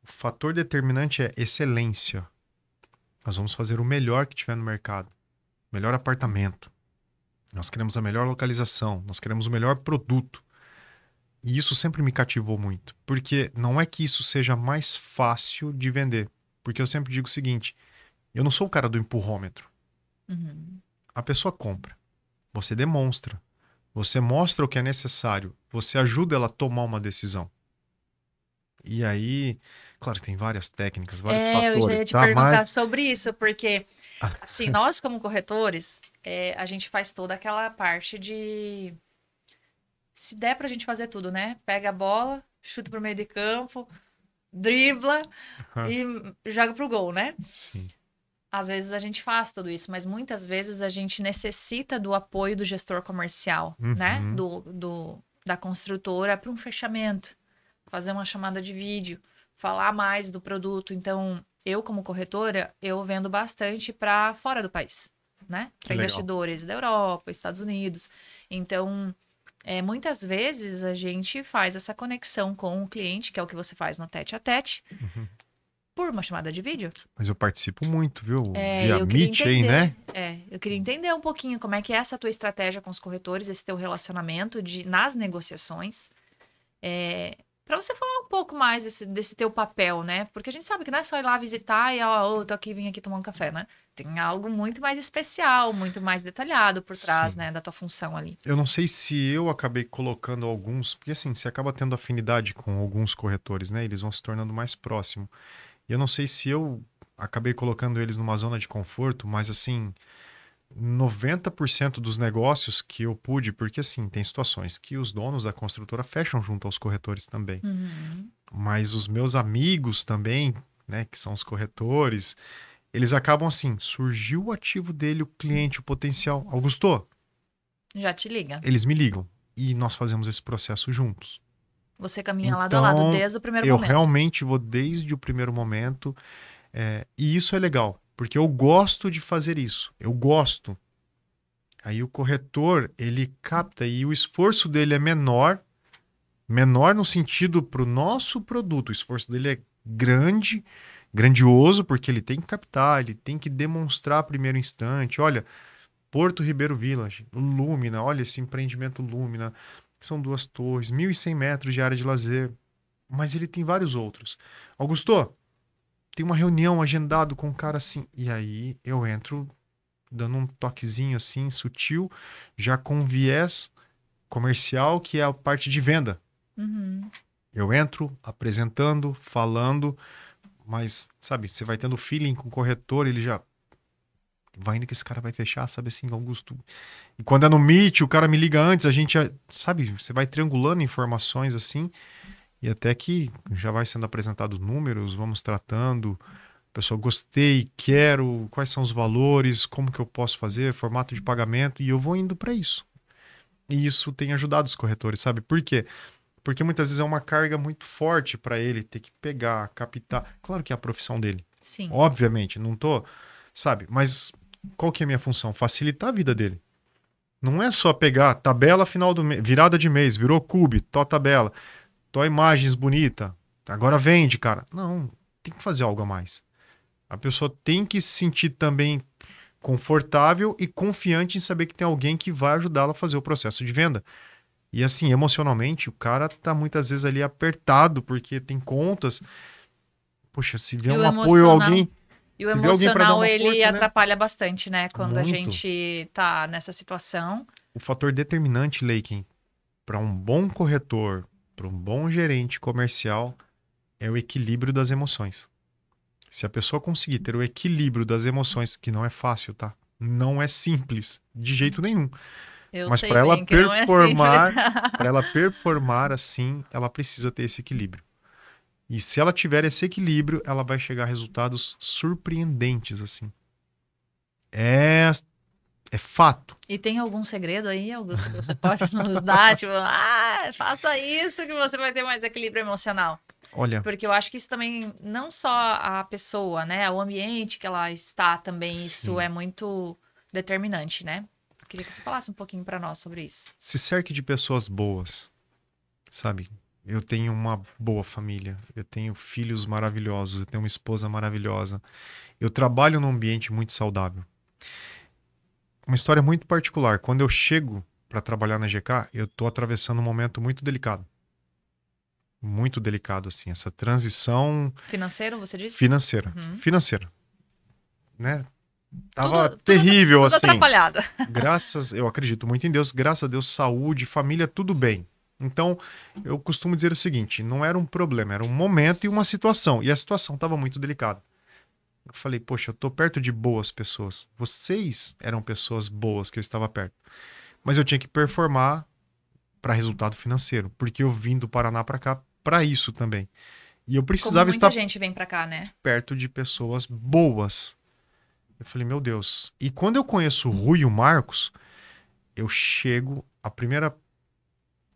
o fator determinante é excelência. Nós vamos fazer o melhor que tiver no mercado. Melhor apartamento. Nós queremos a melhor localização. Nós queremos o melhor produto. E isso sempre me cativou muito, porque não é que isso seja mais fácil de vender, porque eu sempre digo o seguinte, eu não sou o cara do empurrômetro. A pessoa compra, você demonstra, Você mostra o que é necessário, você ajuda ela a tomar uma decisão. E aí, claro, tem várias técnicas, vários
Eu já
fatores,
ia te
tá?
perguntar
Mas
sobre isso, porque, assim, nós como corretores, a gente faz toda aquela parte de. Se der pra gente fazer tudo, né? Pega a bola, chuta pro meio de campo, dribla e joga pro gol, né?
sim.
Às vezes a gente faz tudo isso, mas muitas vezes a gente necessita do apoio do gestor comercial, né?
Uhum.
Da construtora para um fechamento, fazer uma chamada de vídeo, falar mais do produto. Então, eu como corretora, eu vendo bastante para fora do país, né?
Que
Para
legal.
investidores da Europa, Estados Unidos. Então, muitas vezes a gente faz essa conexão com o cliente, que é o que você faz no tete a tete,
Uhum.
por uma chamada de vídeo.
Mas eu participo muito, viu?
É,
Via
eu queria
Meet aí,
entender,
né?
eu queria entender um pouquinho como é que é essa tua estratégia com os corretores, esse teu relacionamento nas negociações, para você falar um pouco mais desse teu papel, né? Porque a gente sabe que não é só ir lá visitar e, ó, tô aqui, vim aqui tomar um café, né? Tem algo muito mais especial, muito mais detalhado por trás,
Sim.
né, da tua função ali.
Eu não sei se eu acabei colocando alguns, porque assim, você acaba tendo afinidade com alguns corretores, né? Eles vão se tornando mais próximos. E eu não sei se eu acabei colocando eles numa zona de conforto, mas assim, 90% dos negócios que eu pude, porque assim, tem situações que os donos da construtora fecham junto aos corretores também.
Uhum.
Mas os meus amigos também, né, que são os corretores, eles acabam assim, surgiu o ativo dele, o cliente, o potencial. Augusto,
Já te liga.
eles me ligam e nós fazemos esse processo juntos.
Você caminha lado a lado
Então,
desde o primeiro
eu
momento.
realmente vou desde o primeiro momento, e isso é legal, porque eu gosto de fazer isso. Eu gosto. Aí o corretor, ele capta e o esforço dele é menor, menor no sentido para o nosso produto. O esforço dele é grande, grandioso, porque ele tem que captar, ele tem que demonstrar a primeiro instante. Olha, Porto Ribeiro Village, o Lumina, olha esse empreendimento Lumina. São 2 torres, 1.100 metros de área de lazer. Mas ele tem vários outros. Augusto, tem uma reunião agendado com um cara assim. E aí eu entro dando um toquezinho assim, sutil, já com viés comercial, que é a parte de venda.
Uhum.
Eu entro apresentando, falando, mas, sabe, você vai tendo feeling com o corretor, ele já vai indo que esse cara vai fechar, sabe assim, Augusto. E quando é no Meet, o cara me liga antes, a gente, sabe, você vai triangulando informações assim, e até que já vai sendo apresentado números, vamos tratando. Pessoal, gostei, quero, quais são os valores, como que eu posso fazer, formato de pagamento, e eu vou indo para isso. E isso tem ajudado os corretores, sabe? Por quê? Porque muitas vezes é uma carga muito forte para ele ter que pegar, captar. Claro que é a profissão dele.
Sim.
Obviamente, não tô, sabe? Mas qual que é a minha função? Facilitar a vida dele. Não é só pegar tabela final do mês, virada de mês, virou cube, tó tabela, tó imagens bonita. Agora vende, cara. Não, tem que fazer algo a mais. A pessoa tem que se sentir também confortável e confiante em saber que tem alguém que vai ajudá-la a fazer o processo de venda. E assim, emocionalmente, o cara tá muitas vezes ali apertado porque tem contas. Poxa, se vier
E o
um apoio a
emocional.
alguém,
E o
se vier alguém para dar
emocional,
uma
ele
força, né?
atrapalha bastante, né? Quando a
Muito.
gente tá nessa situação.
O fator determinante, Leiken, para um bom corretor, para um bom gerente comercial, é o equilíbrio das emoções. Se a pessoa conseguir ter o equilíbrio das emoções, que não é fácil, tá? Não é simples, de jeito nenhum.
Eu
Mas
sei bem que não é simples.
para ela performar assim, ela precisa ter esse equilíbrio. E se ela tiver esse equilíbrio, ela vai chegar a resultados surpreendentes assim. É é fato.
E tem algum segredo aí, Augusto, que você pode nos dar? Tipo, faça isso que você vai ter mais equilíbrio emocional.
Olha,
Porque eu acho que isso também, não só a pessoa, né? O ambiente que ela está também, isso
sim.
é muito determinante, né? Queria que você falasse um pouquinho para nós sobre isso.
Se cerque de pessoas boas, sabe? Eu tenho uma boa família, eu tenho filhos maravilhosos, eu tenho uma esposa maravilhosa. Eu trabalho num ambiente muito saudável. Uma história muito particular. Quando eu chego para trabalhar na GK, eu estou atravessando um momento muito delicado. Muito delicado, assim. Essa transição
Financeiro, você disse?
financeira.
Uhum.
Financeira, né? Tava terrível,
tudo
assim.
atrapalhado.
Eu acredito muito em Deus, graças a Deus, saúde, família, tudo bem. Então, eu costumo dizer o seguinte, não era um problema, era um momento e uma situação. E a situação estava muito delicada. Eu falei, poxa, eu tô perto de boas pessoas. Vocês eram pessoas boas que eu estava perto. Mas eu tinha que performar para resultado financeiro, porque eu vim do Paraná para cá para isso também. E eu
Como
precisava
muita
estar
gente vem pra cá, né?
perto de pessoas boas. Eu falei, meu Deus. E quando eu conheço o Rui e o Marcos, eu chego, a primeira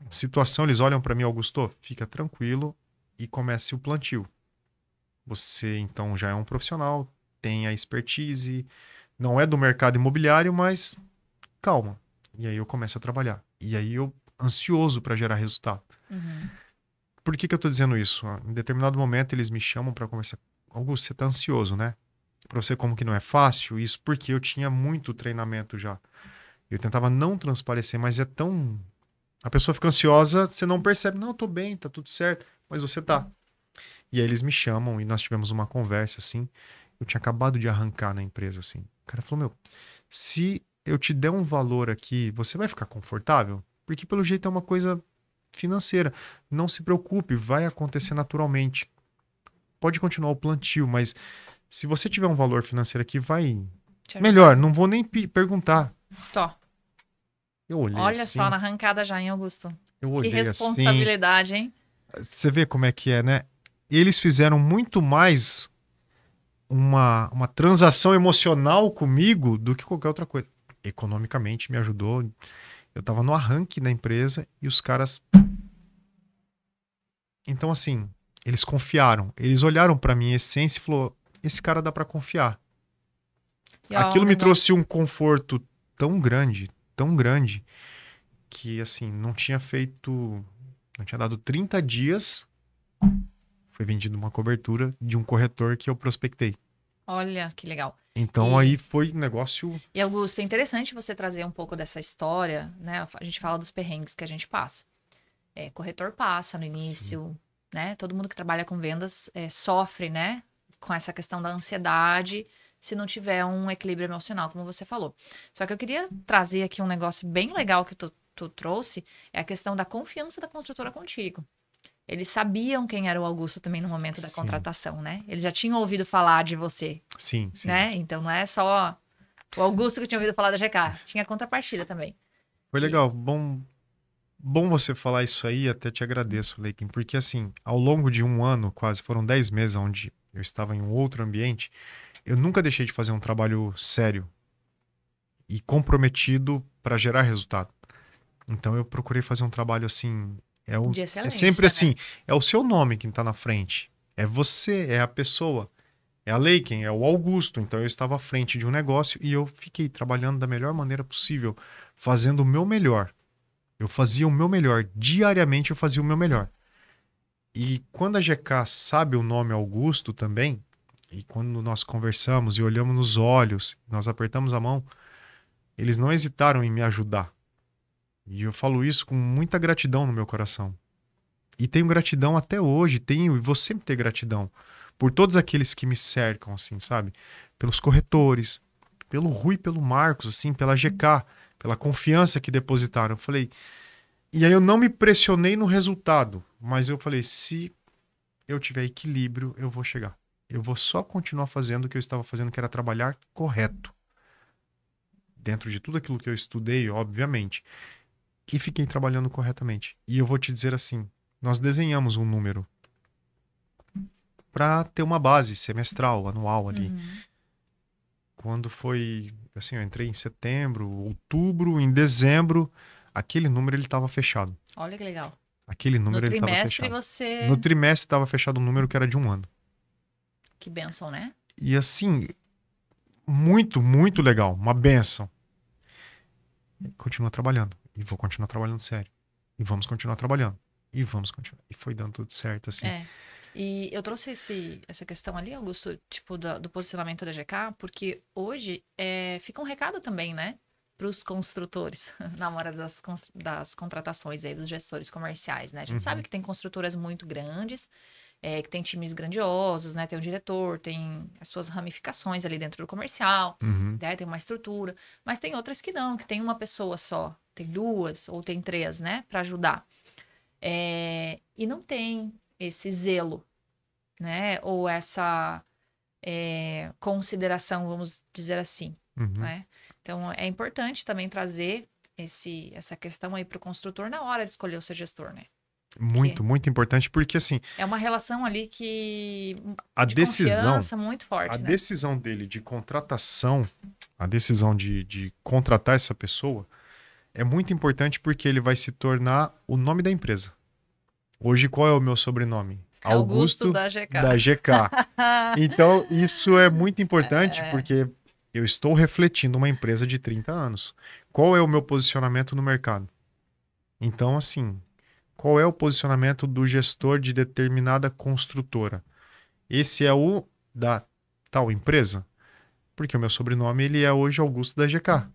situação, eles olham para mim, Augusto, fica tranquilo e comece o plantio. Você então já é um profissional, tem a expertise, não é do mercado imobiliário, mas calma. E aí eu começo a trabalhar. E aí eu ansioso para gerar resultado.
Uhum.
Por que que eu tô dizendo isso? Em determinado momento eles me chamam para conversar. Augusto, você tá ansioso, né? Para você como que não é fácil, isso porque eu tinha muito treinamento já. Eu tentava não transparecer, mas é tão a pessoa fica ansiosa, você não percebe, não, eu tô bem, tá tudo certo, mas você tá. E aí eles me chamam e nós tivemos uma conversa assim. Eu tinha acabado de arrancar na empresa assim. O cara falou: "Meu, se eu te der um valor aqui, você vai ficar confortável? Porque pelo jeito é uma coisa financeira. Não se preocupe, vai acontecer naturalmente. Pode continuar o plantio, mas se você tiver um valor financeiro aqui, vai
Te
melhor,
ajudar.
não vou nem perguntar."
Tó.
Eu olhei
Olha só,
assim,
na arrancada já, hein, Augusto?
eu
Que
olhei assim.
responsabilidade, hein?
Você vê como é que é, né? Eles fizeram muito mais uma transação emocional comigo do que qualquer outra coisa. Economicamente me ajudou. Eu tava no arranque da empresa e os caras. Então, assim, eles confiaram. Eles olharam pra minha essência e falou: esse cara dá pra confiar.
E ó, um
Aquilo me
negócio.
trouxe um conforto tão grande, que assim, não tinha feito. Não tinha dado 30 dias. Foi vendido uma cobertura de um corretor que eu prospectei.
Olha que legal.
Então aí
E,
foi um negócio.
e Augusto, é interessante você trazer um pouco dessa história, né? A gente fala dos perrengues que a gente passa. Corretor passa no
Sim,
início, né? Todo mundo que trabalha com vendas sofre, né? Com essa questão da ansiedade, se não tiver um equilíbrio emocional, como você falou. Só que eu queria trazer aqui um negócio bem legal que tu trouxe, é a questão da confiança da construtora contigo. Eles sabiam quem era o Augusto também no momento da
sim,
contratação, né? Eles já tinham ouvido falar de você,
sim, sim.
né? Então não é só o Augusto que tinha ouvido falar da GK, tinha contrapartida também.
Foi
E
legal. Bom você falar isso aí, até te agradeço, Leikin, porque assim, ao longo de um ano, quase, foram 10 meses onde eu estava em um outro ambiente, eu nunca deixei de fazer um trabalho sério e comprometido para gerar resultado. Então eu procurei fazer um trabalho assim,
de
é sempre
excelência,
assim,
né?
é o seu nome que está na frente, é você, é a pessoa, é a Leiken, é o Augusto. Então eu estava à frente de um negócio e eu fiquei trabalhando da melhor maneira possível, fazendo o meu melhor. Eu fazia o meu melhor, diariamente eu fazia o meu melhor. E quando a GK sabe o nome Augusto também, e quando nós conversamos e olhamos nos olhos, nós apertamos a mão, eles não hesitaram em me ajudar. E eu falo isso com muita gratidão no meu coração. E tenho gratidão até hoje, tenho e vou sempre ter gratidão por todos aqueles que me cercam, assim, sabe? Pelos corretores, pelo Rui, pelo Marcos, assim, pela GK, pela confiança que depositaram. Eu falei, e aí eu não me pressionei no resultado, mas eu falei, se eu tiver equilíbrio, eu vou chegar. Eu vou só continuar fazendo o que eu estava fazendo, que era trabalhar correto. Dentro de tudo aquilo que eu estudei, obviamente. E fiquei trabalhando corretamente. E eu vou te dizer assim, nós desenhamos um número para ter uma base semestral, anual ali.
Uhum.
Quando foi, assim, eu entrei em setembro, outubro, em dezembro, aquele número ele estava fechado.
Olha que legal.
Aquele
No
número ele estava
trimestre
fechado. No
você.
trimestre estava fechado um número que era de um ano.
Que bênção, né?
E assim, muito legal, uma benção. Continua trabalhando. E vou continuar trabalhando sério. E vamos continuar trabalhando. E vamos continuar. E foi dando tudo certo, assim.
É. E eu trouxe essa questão ali, Augusto, tipo, do posicionamento da GK, porque hoje fica um recado também, né? Para os construtores, na hora das contratações aí, dos gestores comerciais, né? A gente sabe
Uhum.
que tem construtoras muito grandes que tem times grandiosos, né? Tem o diretor, tem as suas ramificações ali dentro do comercial,
Uhum.
né? Tem uma estrutura. Mas tem outras que não, que tem uma pessoa só, tem duas ou tem três, né? Para ajudar. E não tem esse zelo, né? Ou essa consideração, vamos dizer assim,
Uhum.
né? Então, é importante também trazer essa questão aí para o construtor na hora de escolher o seu gestor, né? Porque
Muito, muito importante, porque assim,
é uma relação ali que
a
de
decisão,
confiança muito
a
forte, né?
decisão dele de contratação, a decisão de contratar essa pessoa é muito importante porque ele vai se tornar o nome da empresa. Hoje, qual é o meu sobrenome?
Augusto
Augusto
da
da
GK.
GK. Então, isso é muito importante
É,
porque eu estou refletindo uma empresa de 30 anos. Qual é o meu posicionamento no mercado? Então, assim, qual é o posicionamento do gestor de determinada construtora? Esse é o da tal empresa? Porque o meu sobrenome ele é hoje Augusto da GK.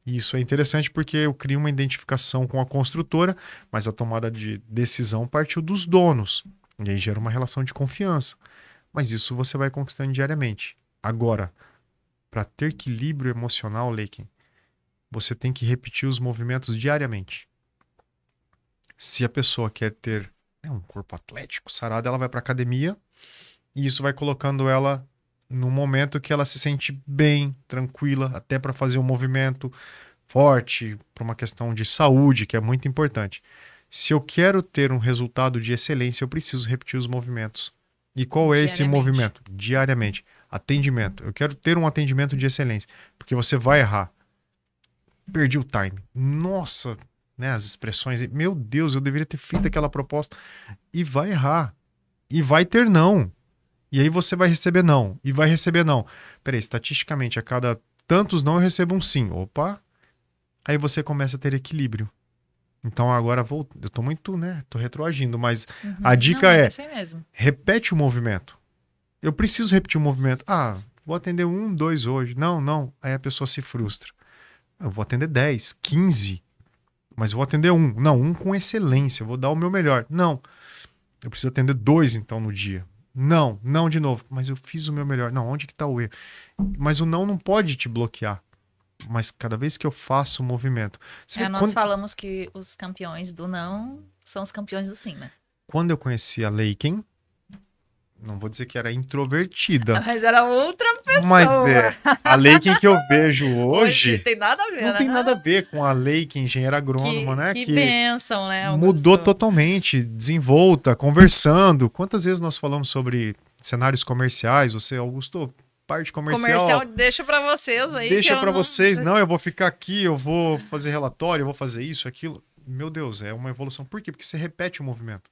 E isso é interessante porque eu crio uma identificação com a construtora, mas a tomada de decisão partiu dos donos. E aí gera uma relação de confiança. Mas isso você vai conquistando diariamente. Agora, para ter equilíbrio emocional, Leiken, você tem que repetir os movimentos diariamente. Se a pessoa quer ter um corpo atlético, sarado, ela vai para academia e isso vai colocando ela no momento que ela se sente bem, tranquila, até para fazer um movimento forte, para uma questão de saúde, que é muito importante. Se eu quero ter um resultado de excelência, eu preciso repetir os movimentos. E qual é esse
diariamente.
movimento? Diariamente. Atendimento. Eu quero ter um atendimento de excelência, porque você vai errar. Perdi o time. Nossa, né, as expressões. Meu Deus, eu deveria ter feito aquela proposta. E vai errar. E vai ter não. E aí você vai receber não. E vai receber não. Peraí, estatisticamente, a cada tantos não eu recebo um sim. Opa. Aí você começa a ter equilíbrio. Então agora vou. Eu tô muito, né? Tô retroagindo, mas a
Uhum. Não,
dica
mas é
é:
isso aí mesmo.
repete o movimento. Eu preciso repetir o movimento. Ah, vou atender um, dois hoje. Não, não. Aí a pessoa se frustra. Eu vou atender 10, 15, mas vou atender um. Não, um com excelência. Eu vou dar o meu melhor. Não, eu preciso atender dois então no dia. Não, não de novo. Mas eu fiz o meu melhor. Não, onde que tá o erro? Mas o não pode te bloquear. Mas cada vez que eu faço o movimento. Você vê,
Nós falamos que os campeões do não são os campeões do sim, né?
quando eu conheci a Leiken, não vou dizer que era introvertida,
Mas era outra
mas
pessoa.
a Leiken que eu vejo
Hoje
hoje
tem nada a ver,
não tem nada a
né?
ver com a Leiken, engenheira agrônoma, né?
Que
Que
bênção, né,
mudou
Augusto?
totalmente, desenvolta, conversando. Quantas vezes nós falamos sobre cenários comerciais? Você, Augusto, parte
Comercial,
comercial,
deixa pra vocês aí que
deixa
eu
para
não.
vocês. Não, eu vou ficar aqui, eu vou fazer relatório, eu vou fazer isso, aquilo. Meu Deus, é uma evolução. Por quê? Porque você repete o movimento.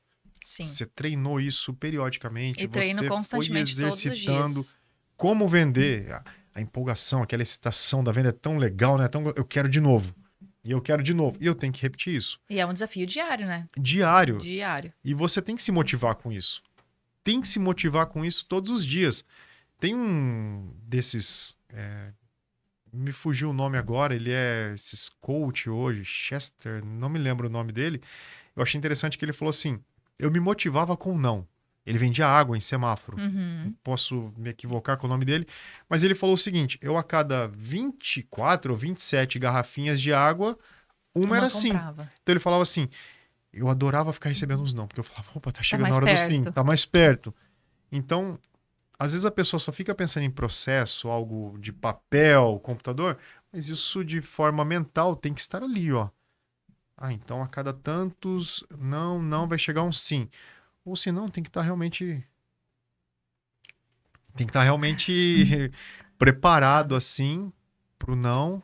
Sim.
Você treinou isso periodicamente,
E treino
você foi
constantemente todos os
exercitando
dias.
como vender. A empolgação, aquela excitação da venda é tão legal, né? Eu quero de novo. E eu quero de novo. E eu tenho que repetir isso.
E é um desafio diário, né?
Diário.
Diário.
E você tem que se motivar com isso. Tem que se motivar com isso todos os dias. Tem um desses. Me fugiu o nome agora, ele é esses coach hoje, Chester, não me lembro o nome dele. Eu achei interessante que ele falou assim: eu me motivava com não. Ele vendia água em semáforo.
Uhum.
Posso me equivocar com o nome dele, mas ele falou o seguinte: eu a cada 24 ou 27 garrafinhas de água, uma era sim.
comprava.
Então ele falava assim: eu adorava ficar recebendo uns não, porque eu falava, opa, tá
Tá
chegando a
mais
hora do sim,
perto.
tá mais perto. Então, às vezes a pessoa só fica pensando em processo, algo de papel, computador, mas isso de forma mental tem que estar ali, ó. Ah, então a cada tantos, não, vai chegar um sim. Ou se não, tem que estar realmente preparado
Claro.
assim pro não,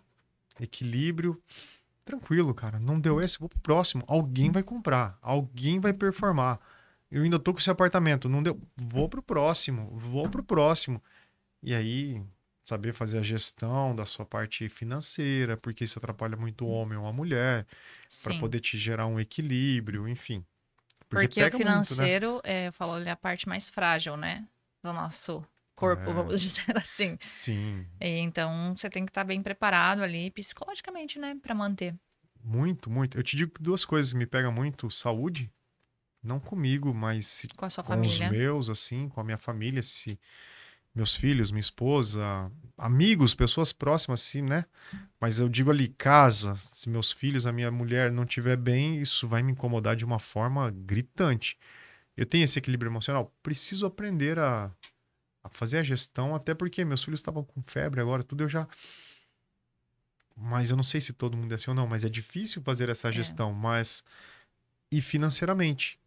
equilíbrio, tranquilo, cara. Não deu esse, vou pro próximo. Alguém vai comprar, alguém vai performar. Eu ainda tô com esse apartamento, não deu, vou pro próximo, vou pro próximo. E aí, saber fazer a gestão da sua parte financeira, porque isso atrapalha muito o homem ou a mulher, para
Sim.
poder te gerar um equilíbrio, enfim. Porque
Porque o
pega muito, né?
financeiro, eu falo, ele é a parte mais frágil, né? Do nosso corpo,
É,
vamos dizer assim.
sim,
E então, você tem que estar bem preparado ali, psicologicamente, né? Pra manter.
muito, muito. Eu te digo duas coisas que me pegam muito: saúde. Não comigo, mas
Com a sua
com os
família?
meus, assim, com a minha família, se meus filhos, minha esposa, amigos, pessoas próximas, assim, né? Mas eu digo ali, casa, se meus filhos, a minha mulher não estiver bem, isso vai me incomodar de uma forma gritante. Eu tenho esse equilíbrio emocional. Preciso aprender a fazer a gestão, até porque meus filhos estavam com febre agora, tudo eu já. Mas eu não sei se todo mundo é assim ou não, mas é difícil fazer essa
É.
gestão. Mas. E financeiramente.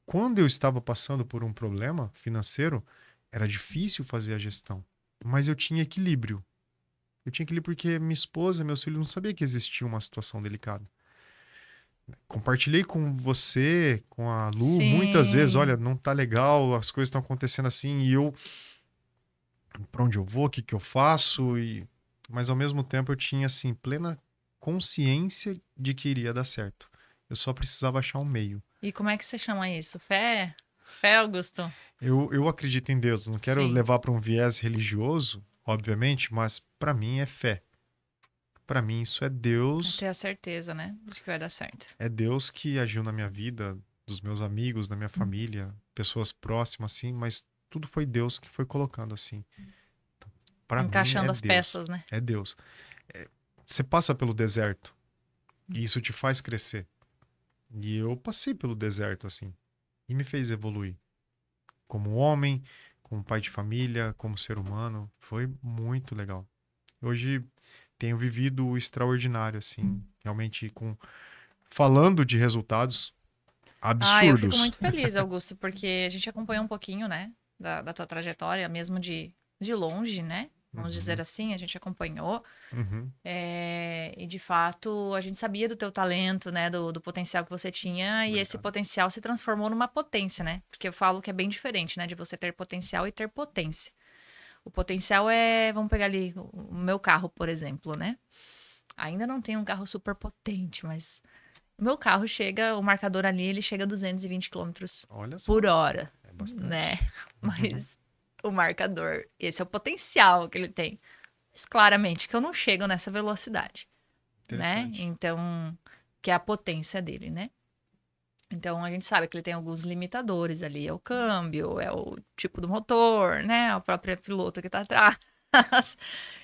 Quando eu estava passando por um problema financeiro, era difícil fazer a gestão. Mas eu tinha equilíbrio. Eu tinha equilíbrio porque minha esposa, meus filhos não sabiam que existia uma situação delicada. Compartilhei com você, com a Lu, muitas vezes, olha,
Sim.
não tá legal, as coisas estão acontecendo assim, e eu, para onde eu vou, o que que eu faço, e mas ao mesmo tempo eu tinha assim plena consciência de que iria dar certo. Eu só precisava achar um meio.
E como é que você chama isso? Fé? Fé, Augusto?
Eu acredito em Deus, não quero
Sim.
levar para um viés religioso, obviamente, mas para mim é fé. Para mim isso
É
Deus,
ter a certeza, né? De que vai dar certo.
é Deus que agiu na minha vida, dos meus amigos, da minha família, pessoas próximas assim, mas tudo foi Deus que foi colocando assim. Para mim é
Encaixando as
Deus.
peças, né?
É Deus. É, você passa pelo deserto e isso te faz crescer. E eu passei pelo deserto assim e me fez evoluir como homem, como pai de família, como ser humano. Foi muito legal. Hoje tenho vivido o extraordinário assim, realmente com falando de resultados
Ah, eu fico
absurdos.
muito feliz, Augusto, porque a gente acompanhou um pouquinho, né? Da tua trajetória, mesmo de longe, né? Vamos dizer
Uhum,
assim, a gente acompanhou.
uhum,
E de fato, a gente sabia do teu talento, né? Do potencial que você tinha, e esse
obrigado.
potencial se transformou numa potência, né? Porque eu falo que é bem diferente, né? De você ter potencial e ter potência. O potencial é, vamos pegar ali o meu carro, por exemplo, né? Ainda não tenho um carro super potente, mas o meu carro chega, o marcador ali, ele chega a 220 quilômetros
Olha
por
só,
hora,
é
né?
bastante. Uhum,
Mas o marcador, esse é o potencial que ele tem. Mas claramente que eu não chego nessa velocidade, né?
interessante.
Então, que é a potência dele, né? Então a gente sabe que ele tem alguns limitadores ali, é o câmbio, é o tipo do motor, né? A própria piloto que tá atrás.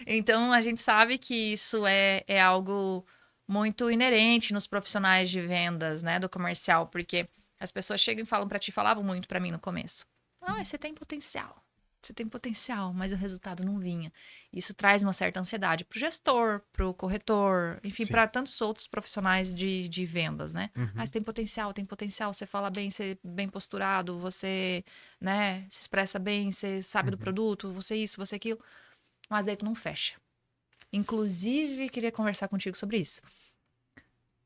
Então a gente sabe que isso é algo muito inerente nos profissionais de vendas, né? Do comercial, porque as pessoas chegam e falam pra ti, falavam muito pra mim no começo. Ah, você tem potencial. Você tem potencial, mas o resultado não vinha. Isso traz uma certa ansiedade pro gestor, pro corretor, enfim,
Sim.
para tantos outros profissionais de vendas, né? Ah,
Uhum,
você tem potencial, você fala bem, você é bem posturado, você, né, se expressa bem, você sabe do
uhum.
produto, você isso, você aquilo, mas aí tu não fecha. Inclusive, queria conversar contigo sobre isso.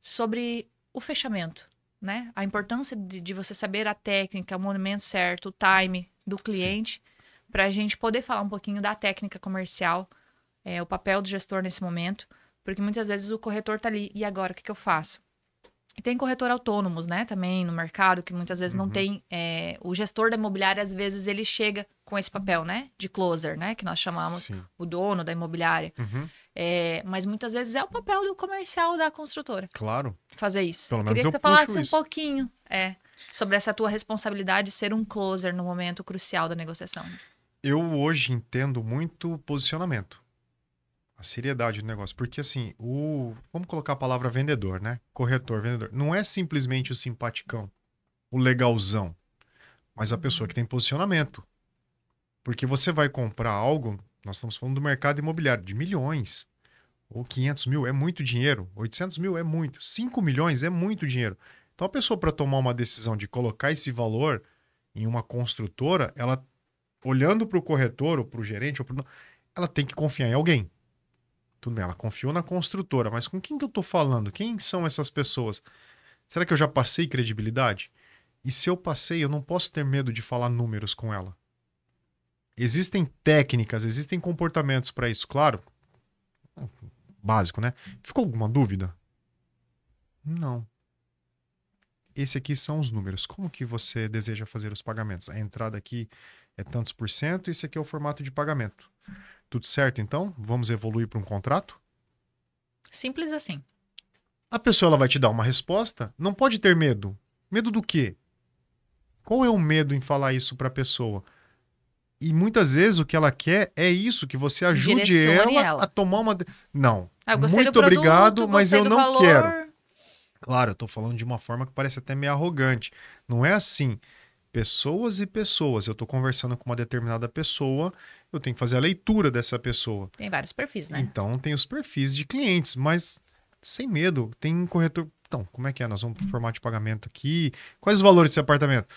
Sobre o fechamento, né? A importância de você saber a técnica, o momento certo, o time do
Sim.
cliente, para a gente poder falar um pouquinho da técnica comercial, o papel do gestor nesse momento, porque muitas vezes o corretor tá ali, e agora o que eu faço? E tem corretor autônomos, né, também no mercado, que muitas vezes não
Uhum,
tem. O gestor da imobiliária, às vezes, ele chega com esse papel, né, de closer, né, que nós chamamos
sim.
o dono da imobiliária.
Uhum,
Mas muitas vezes é o papel do comercial da construtora
claro.
fazer isso.
Pelo
Eu
menos
queria que
eu
você
puxo
falasse um
isso.
pouquinho, sobre essa tua responsabilidade de ser um closer no momento crucial da negociação.
Eu hoje entendo muito posicionamento, a seriedade do negócio, porque assim, vamos colocar a palavra vendedor, né? Corretor, vendedor, não é simplesmente o simpaticão, o legalzão, mas a pessoa que
Uhum.
tem posicionamento. Porque você vai comprar algo, nós estamos falando do mercado imobiliário de milhões, ou 500 mil é muito dinheiro, 800 mil é muito, 5 milhões é muito dinheiro. Então a pessoa para tomar uma decisão de colocar esse valor em uma construtora, ela olhando para o corretor ou para o gerente, ela tem que confiar em alguém. Tudo bem, ela confiou na construtora, mas com quem que eu estou falando? Quem são essas pessoas? Será que eu já passei credibilidade? E se eu passei, eu não posso ter medo de falar números com ela. Existem técnicas, existem comportamentos para isso, claro, básico, né? Ficou alguma dúvida? Não. Esse aqui são os números. Como que você deseja fazer os pagamentos? A entrada aqui é tantos por cento, e esse aqui é o formato de pagamento. Tudo certo, então? Vamos evoluir para um contrato?
Simples assim.
A pessoa ela vai te dar uma resposta, não pode ter medo. Medo do quê? Qual é o medo em falar isso para a pessoa? E muitas vezes o que ela quer é isso, que você ajude
Direcione
ela a
ela.
tomar uma... Não,
Ah, eu gostei do
muito
produto,
obrigado, mas
gostei
eu
do
não quero.
valor.
Claro, eu tô falando de uma forma que parece até meio arrogante. Não é assim. Pessoas e pessoas. Eu tô conversando com uma determinada pessoa, eu tenho que fazer a leitura dessa pessoa.
Tem vários perfis, né?
Então, tem os perfis de clientes, mas sem medo. Tem corretor... Então, como é que é? Nós vamos pro formato de pagamento aqui. Quais os valores desse apartamento?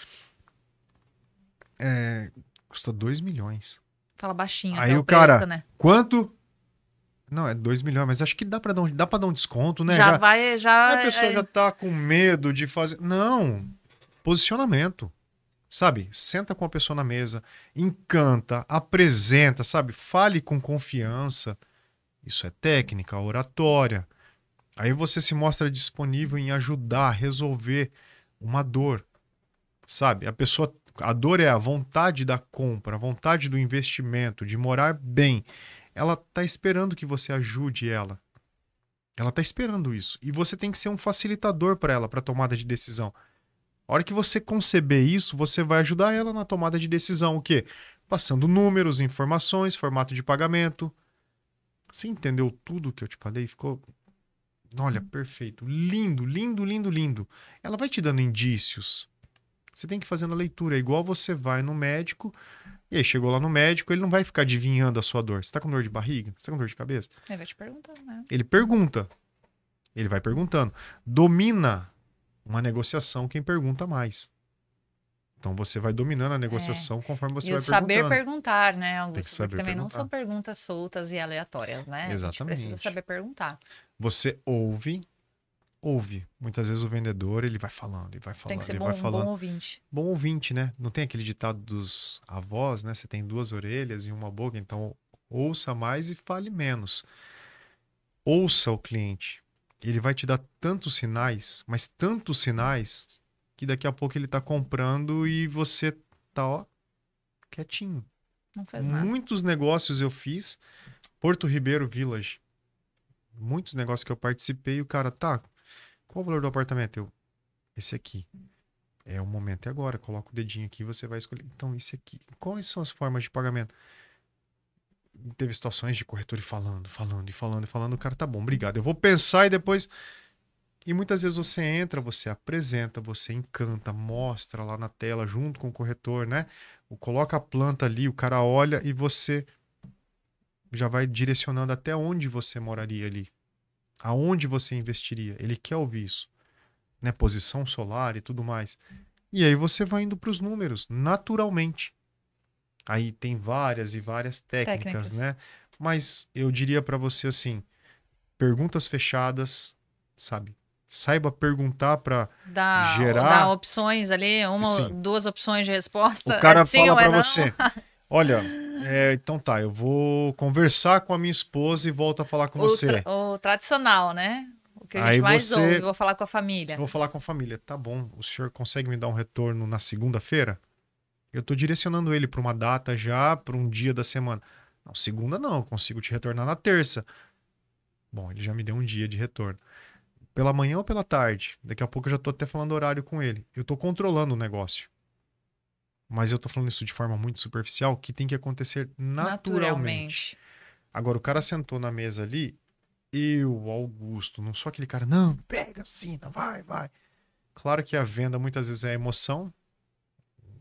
Custa 2 milhões.
Fala baixinho até
Aí
o
o
preço,
cara,
né?
quanto? Não, é 2 milhões, mas acho que dá pra dar um desconto, né?
Já vai,
A
já...
pessoa já tá com medo de fazer. Não. Posicionamento. Sabe? Senta com a pessoa na mesa, encanta, apresenta, sabe? Fale com confiança. Isso é técnica, oratória. Aí você se mostra disponível em ajudar, resolver uma dor, sabe? A dor é a vontade da compra, a vontade do investimento, de morar bem. Ela tá esperando que você ajude ela. Ela tá esperando isso. E você tem que ser um facilitador para ela, para tomada de decisão. A hora que você conceber isso, você vai ajudar ela na tomada de decisão. O quê? Passando números, informações, formato de pagamento. Você entendeu tudo que eu te falei? Ficou, olha, perfeito. Lindo, lindo, lindo, lindo. Ela vai te dando indícios. Você tem que ir fazendo a leitura. É igual você vai no médico, e aí chegou lá no médico, ele não vai ficar adivinhando a sua dor. Você tá com dor de barriga? Você tá com dor de cabeça?
Ele vai te perguntar, né?
Ele pergunta. Ele vai perguntando. Domina uma negociação quem pergunta mais. Então você vai dominando a negociação conforme você
E o
vai
saber
perguntando.
perguntar, né,
Tem que
Augusto? Porque
saber
também não
perguntar.
são perguntas soltas e aleatórias, né? A gente precisa
Exatamente.
saber perguntar.
Você ouve. Muitas vezes o vendedor, ele vai falando,
Tem que ser
ele
bom,
vai
um bom
falando.
ouvinte.
Bom ouvinte, né? Não tem aquele ditado dos avós, né? Você tem 2 orelhas e uma boca, então ouça mais e fale menos. Ouça o cliente. Ele vai te dar tantos sinais, mas tantos sinais, que daqui a pouco ele tá comprando e você tá, ó, quietinho.
Não fez nada.
Muitos negócios eu fiz, Porto Ribeiro Village. Muitos negócios que eu participei, o cara, tá, qual o valor do apartamento? Esse aqui. É o momento, é agora. Coloca o dedinho aqui, você vai escolher. Então, esse aqui. Quais são as formas de pagamento? Teve situações de corretor falando. O cara, tá bom, obrigado. Eu vou pensar e depois. E muitas vezes você entra, você apresenta, você encanta, mostra lá na tela junto com o corretor, né? Coloca a planta ali, o cara olha e você já vai direcionando até onde você moraria ali. Aonde você investiria. Ele quer ouvir isso. Né? Posição solar e tudo mais. E aí você vai indo para os números, naturalmente. Aí tem várias e várias técnicas, né? Mas eu diria para você assim, perguntas fechadas, sabe? Saiba perguntar para
Dá
gerar.
opções ali, uma ou
Sim.
duas opções de resposta.
O cara
Sim
fala
ou é
para
não?
você, olha, então tá, eu vou conversar com a minha esposa e volto a falar com você.
O tradicional, né? O que a
Aí
gente mais
você-
ouve. Vou falar com a família.
Eu vou falar com a família, tá bom, o senhor consegue me dar um retorno na segunda-feira? Eu tô direcionando ele para uma data já, para um dia da semana. Não, segunda não, eu consigo te retornar na terça. Bom, ele já me deu um dia de retorno. Pela manhã ou pela tarde? Daqui a pouco eu já tô até falando horário com ele. Eu tô controlando o negócio. Mas eu tô falando isso de forma muito superficial, que tem que acontecer naturalmente. Agora, o cara sentou na mesa ali, eu, Augusto, não sou aquele cara, não, pega, assina, vai. Claro que a venda muitas vezes é emoção,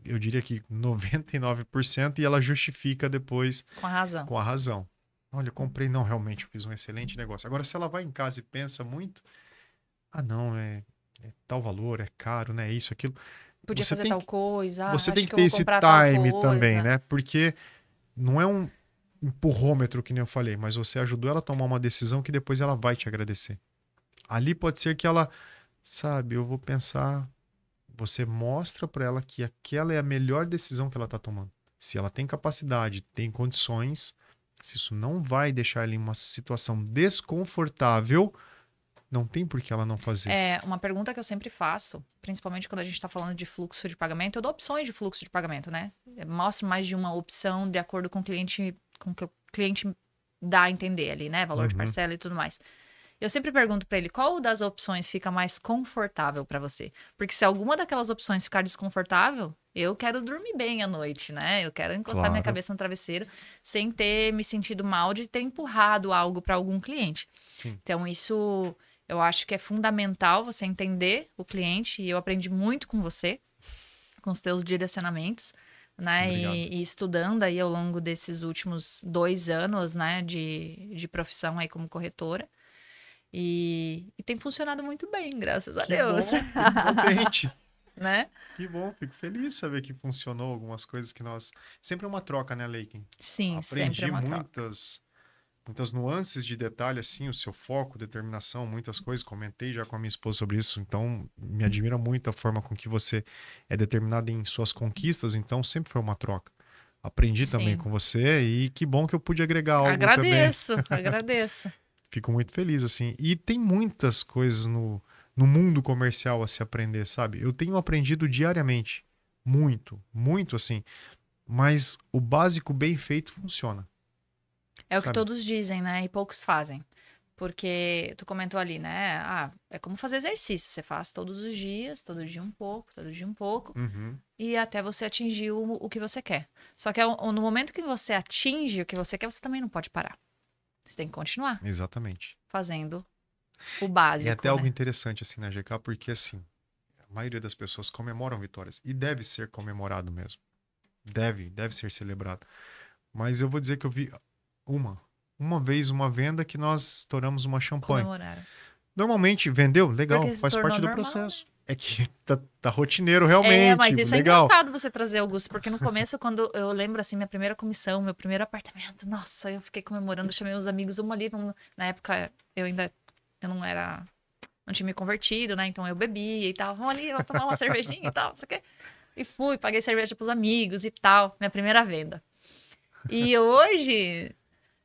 eu diria que 99%, e ela justifica depois
Com a razão.
com a razão. Olha, eu comprei, não, realmente, eu fiz um excelente negócio. Agora, se ela vai em casa e pensa muito, não, é tal valor, é caro, né? Isso, aquilo.
Podia
Você
fazer
tem
tal
que,
coisa.
você
Acho
tem
que
que
eu
ter
vou
esse
comprar tal
time também,
coisa.
né? Porque não é um empurrômetro, que nem eu falei, mas você ajudou ela a tomar uma decisão que depois ela vai te agradecer. Ali pode ser que ela, sabe, eu vou pensar, você mostra para ela que aquela é a melhor decisão que ela está tomando. Se ela tem capacidade, tem condições, se isso não vai deixar ela em uma situação desconfortável, não tem por que ela não fazer.
É, uma pergunta que eu sempre faço, principalmente quando a gente está falando de fluxo de pagamento, eu dou opções de fluxo de pagamento, né? Eu mostro mais de uma opção de acordo com o cliente, com o que o cliente dá a entender ali, né? Valor de
Uhum.
parcela e tudo mais. Eu sempre pergunto pra ele qual das opções fica mais confortável pra você. Porque se alguma daquelas opções ficar desconfortável, eu quero dormir bem à noite, né? Eu quero encostar minha
Claro,
cabeça no travesseiro sem ter me sentido mal de ter empurrado algo pra algum cliente.
sim.
Então, isso eu acho que é fundamental você entender o cliente, e eu aprendi muito com você, com os teus direcionamentos, né?
Obrigado.
E estudando aí ao longo desses últimos 2 anos, né, de profissão aí como corretora. E tem funcionado muito bem, graças a
Que
Deus,
bom, fico contente.
né?
Que bom, fico feliz de saber que funcionou algumas coisas que nós. Sempre é uma troca, né, Leiken?
Sim, sempre é
Aprendi
uma troca.
muitas nuances de detalhe, assim, o seu foco, determinação, muitas coisas. Comentei já com a minha esposa sobre isso, então me admira muito a forma com que você é determinado em suas conquistas, então sempre foi uma troca. Aprendi também
Sim.
com você e que bom que eu pude agregar algo também.
Agradeço, agradeço.
Fico muito feliz, assim. E tem muitas coisas no mundo comercial a se aprender, sabe? Eu tenho aprendido diariamente. Muito, muito, assim. Mas o básico bem feito funciona,
É o que
sabe?
todos dizem, né? E poucos fazem. Porque tu comentou ali, né? Ah, é como fazer exercício. Você faz todos os dias, todo dia um pouco, todo dia um pouco,
Uhum,
e até você atingir o que você quer. Só que no momento que você atinge o que você quer, você também não pode parar. Você tem que continuar
exatamente.
fazendo o
É até
básico,
algo
né?
interessante, assim, na GK, porque, assim, a maioria das pessoas comemoram vitórias. E deve ser comemorado mesmo. Deve ser celebrado. Mas eu vou dizer que eu vi uma, uma vez uma venda que nós estouramos uma champanhe.
Comemoraram.
Normalmente, vendeu? Legal,
Porque se
faz
tornou
parte do
normal, né?
processo. É que tá rotineiro
É,
realmente,
mas isso é
legal.
engraçado você trazer, Augusto, porque no começo, quando eu lembro, assim, minha primeira comissão, meu primeiro apartamento, nossa, eu fiquei comemorando, chamei os amigos, uma ali, na época eu não era, não tinha me convertido, né, então eu bebia e tal, vamos ali, vamos tomar uma cervejinha e tal, não sei o quê. E fui, paguei cerveja pros amigos e tal, minha primeira venda. E hoje,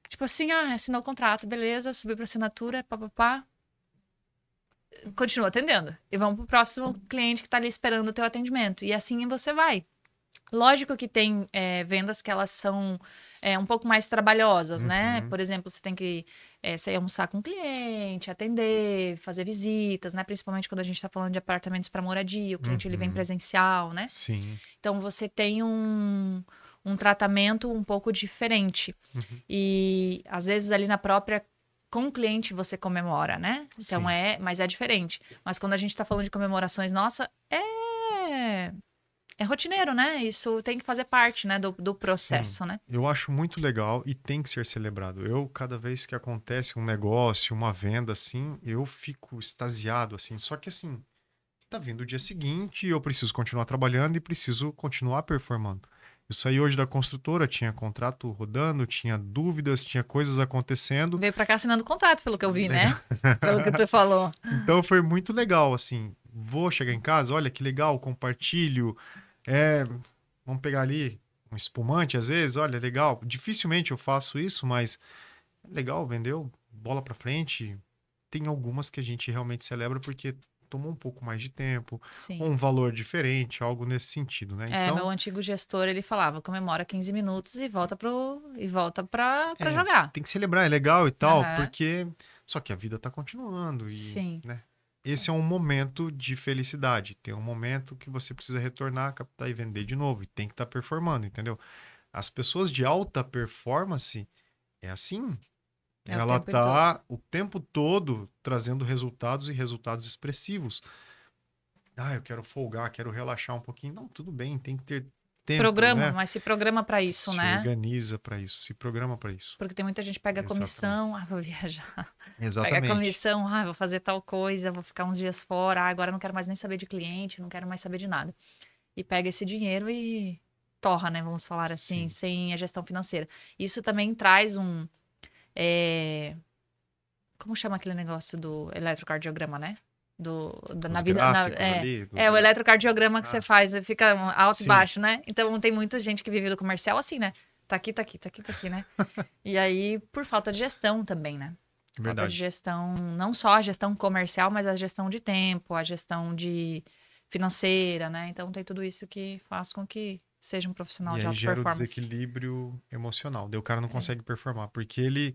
tipo assim, assinou o contrato, beleza, subiu pra assinatura, papapá, continua atendendo. E vamos pro próximo cliente que tá ali esperando o teu atendimento. E assim você vai. Lógico que tem vendas que elas são um pouco mais trabalhosas, né?
Uhum,
Por exemplo, você tem que sair almoçar com o cliente, atender, fazer visitas, né? Principalmente quando a gente está falando de apartamentos para moradia, o cliente ele vem
uhum,
presencial, né?
sim.
Então você tem um tratamento um pouco diferente.
Uhum,
E às vezes ali na própria com o cliente você comemora, né? Então
sim.
mas é diferente. Mas quando a gente está falando de comemorações, nossa, é rotineiro, né? Isso tem que fazer parte, né, do
Sim,
processo, né?
eu acho muito legal e tem que ser celebrado. Eu, cada vez que acontece um negócio, uma venda assim, eu fico extasiado assim. Só que assim, tá vindo o dia seguinte e eu preciso continuar trabalhando e preciso continuar performando. Eu saí hoje da construtora, tinha contrato rodando, tinha dúvidas, tinha coisas acontecendo.
Veio pra cá assinando contrato, pelo que eu vi,
Legal.
né? Pelo que tu falou.
Então foi muito legal, assim. Vou chegar em casa, olha que legal, compartilho. É, vamos pegar ali um espumante, às vezes, olha, legal. Dificilmente eu faço isso, mas é legal, vendeu, bola pra frente. Tem algumas que a gente realmente celebra porque tomou um pouco mais de tempo, ou
Sim.
um valor diferente, algo nesse sentido, né?
É, meu
Então,
antigo gestor, ele falava, comemora 15 minutos e volta pra
é,
jogar.
tem que celebrar, é legal e tal,
Aham.
porque só que a vida tá continuando e,
Sim.
né? Esse é um momento de felicidade. Tem um momento que você precisa retornar, captar e vender de novo. E tem que estar performando, entendeu? As pessoas de alta performance é assim.
É o
Ela
tempo todo.
tá o tempo todo trazendo resultados e resultados expressivos. Ah, eu quero folgar, quero relaxar um pouquinho. Não, tudo bem, tem que ter tempo,
Programa,
né?
mas se programa pra isso,
Se
né?
organiza para isso, se programa para isso.
Porque tem muita gente que pega
Exatamente.
comissão, vou viajar. Pega
Exatamente.
comissão, vou fazer tal coisa, vou ficar uns dias fora, agora não quero mais nem saber de cliente, não quero mais saber de nada. E pega esse dinheiro e torra, né? Vamos falar assim,
Sim.
sem a gestão financeira. Isso também traz é, como chama aquele negócio do eletrocardiograma, né? Na
Os
vida.
gráficos ali,
É o eletrocardiograma que você
Ah,
faz, fica alto e
sim,
baixo, né? Então tem muita gente que vive do comercial assim, né? Tá aqui, tá aqui, tá aqui, tá aqui, né? E aí, por falta de gestão também, né? Falta de
verdade.
gestão, não só a gestão comercial, mas a gestão de tempo, a gestão de financeira, né? Então tem tudo isso que faz com que seja um profissional
E
de
aí
alta
gera o
performance.
desequilíbrio emocional. Daí o cara não
É,
consegue performar, porque ele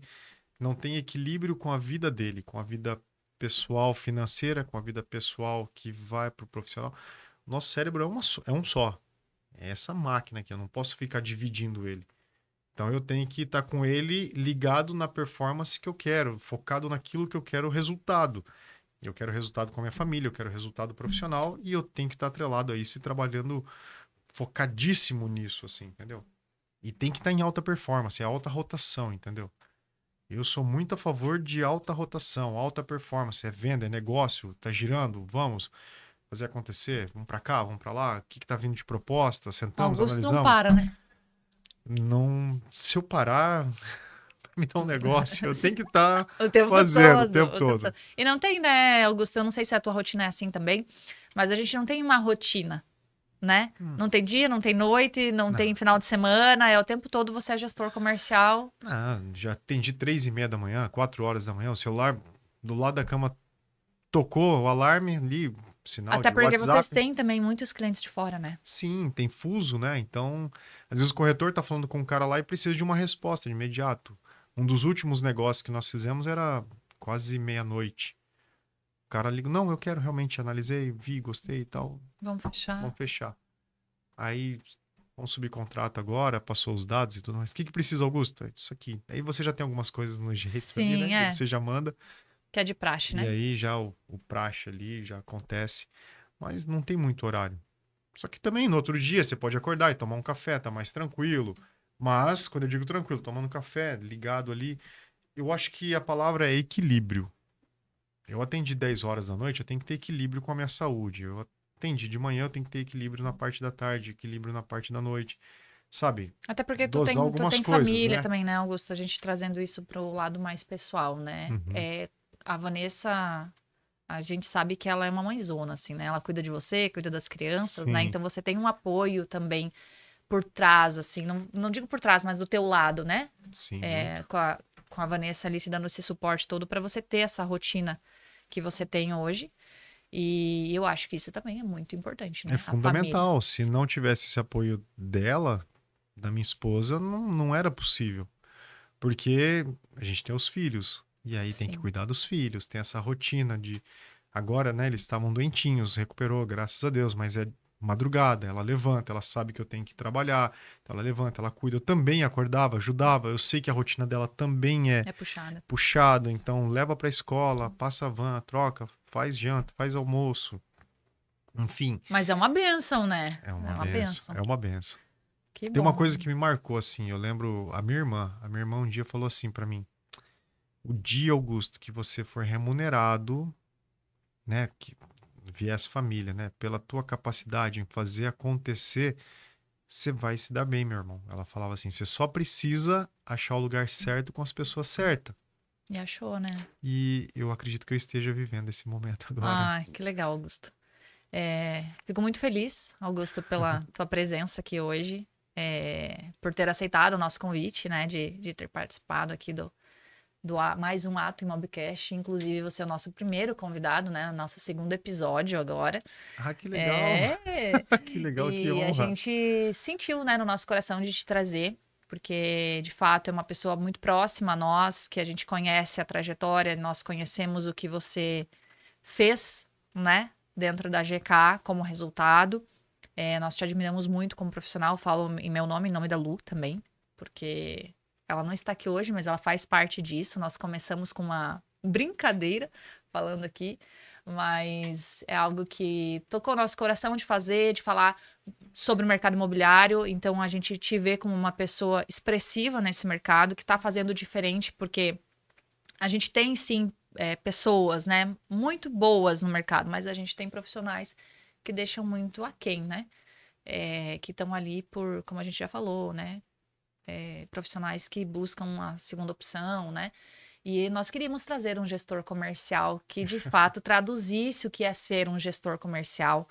não tem equilíbrio com a vida dele, com a vida pessoal financeira, com a vida pessoal que vai para o profissional. Nosso cérebro é um só. É essa máquina aqui, eu não posso ficar dividindo ele. Então eu tenho que estar com ele ligado na performance que eu quero, focado naquilo que eu quero o resultado. Eu quero resultado com a minha família, eu quero resultado profissional e eu tenho que estar atrelado a isso e trabalhando focadíssimo nisso, assim, entendeu? E tem que estar em alta performance, alta rotação, entendeu? Eu sou muito a favor de alta rotação, alta performance, é venda, é negócio, tá girando, vamos fazer acontecer, vamos para cá, vamos para lá, o que que tá vindo de proposta, sentamos,
Augusto não
analisamos.
para, né?
Não, se eu parar, me dá um negócio, eu tenho que estar
O tempo
fazendo o
todo,
tempo
o tempo
todo.
todo. E não tem, né, Augusto? Eu não sei se a tua rotina é assim também, mas a gente não tem uma rotina, né? Não tem dia, não tem noite, não
Não.
tem final de semana, é o tempo todo você é gestor comercial.
Ah, já atendi 3:30 da manhã, 4 horas da manhã, o celular do lado da cama tocou, o alarme ali, sinal
Até
de
porque vocês
WhatsApp.
têm também muitos clientes de fora, né?
Sim, tem fuso, né? Então, às vezes o corretor tá falando com o cara lá e precisa de uma resposta de imediato. Um dos últimos negócios que nós fizemos era quase meia-noite. O cara liga, não, eu quero realmente, analisei, vi, gostei e tal,
Vamos fechar.
vamos fechar. Aí, vamos subir contrato agora, passou os dados e tudo mais. O que que precisa, Augusto? É isso aqui. Aí você já tem algumas coisas no jeito ali, né?
Sim,
Que
é.
você já manda.
Que é de praxe,
E
né?
aí já o praxe ali já acontece. Mas não tem muito horário. Só que também no outro dia você pode acordar e tomar um café, tá mais tranquilo. Mas, quando eu digo tranquilo, tomando um café, ligado ali, eu acho que a palavra é equilíbrio. Eu atendi 10 horas da noite, eu tenho que ter equilíbrio com a minha saúde. Eu atendi de manhã, eu tenho que ter equilíbrio na parte da tarde, equilíbrio na parte da noite. Sabe?
Até porque
Dosar
tu
algumas
tem
coisas,
família
né?
também, né, Augusto? A gente trazendo isso pro lado mais pessoal, né?
Uhum.
É, a Vanessa, a gente sabe que ela é uma mãezona, assim, né? Ela cuida de você, cuida das crianças, né?
Sim,
Então você tem um apoio também por trás, assim, não digo por trás, mas do teu lado, né?
sim,
É,
muito.
com a Vanessa ali te dando esse suporte todo para você ter essa rotina que você tem hoje. E eu acho que isso também é muito importante,
É
né? A família.
fundamental. Se não tivesse esse apoio dela, da minha esposa, não era possível. Porque a gente tem os filhos. E aí tem que
Sim.
cuidar dos filhos, tem essa rotina de. Agora, né, eles estavam doentinhos, recuperou, graças a Deus, mas é madrugada, ela levanta, ela sabe que eu tenho que trabalhar, então ela levanta, ela cuida. Eu também acordava, ajudava, eu sei que a rotina dela também é
É puxada.
puxado, então leva para a escola, passa a van, troca, faz janta, faz almoço, enfim,
Mas é uma benção, né?
é
É
uma
uma
benção,
benção.
é uma benção.
Que
Tem uma
bom.
coisa que me marcou assim, eu lembro a minha irmã um dia falou assim para mim: o dia, Augusto, que você for remunerado, né, que viesse família, né, pela tua capacidade em fazer acontecer, você vai se dar bem, meu irmão. Ela falava assim: você só precisa achar o lugar certo com as pessoas certas.
E achou, né?
E eu acredito que eu esteja vivendo esse momento agora.
Ai, que legal, Augusto. É, fico muito feliz, Augusto, pela tua presença aqui hoje, por ter aceitado o nosso convite, né, de ter participado aqui mais um Ato Imobcast. Inclusive, você é o nosso primeiro convidado, né, no nosso segundo episódio agora.
Ah, que legal!
É,
Que legal, que
e a
honra!
gente sentiu, né, no nosso coração de te trazer, porque de fato é uma pessoa muito próxima a nós, que a gente conhece a trajetória, nós conhecemos o que você fez, né, dentro da GK como resultado. Nós te admiramos muito como profissional, falo em meu nome, em nome da Lu também, porque ela não está aqui hoje, mas ela faz parte disso. Nós começamos com uma brincadeira falando aqui, mas é algo que tocou nosso coração de fazer, de falar sobre o mercado imobiliário. Então a gente te vê como uma pessoa expressiva nesse mercado, que está fazendo diferente, porque a gente tem sim pessoas, né, muito boas no mercado, mas a gente tem profissionais que deixam muito aquém, né? Que estão ali por, como a gente já falou, né? Profissionais que buscam uma segunda opção, né? E nós queríamos trazer um gestor comercial que de fato traduzisse o que é ser um gestor comercial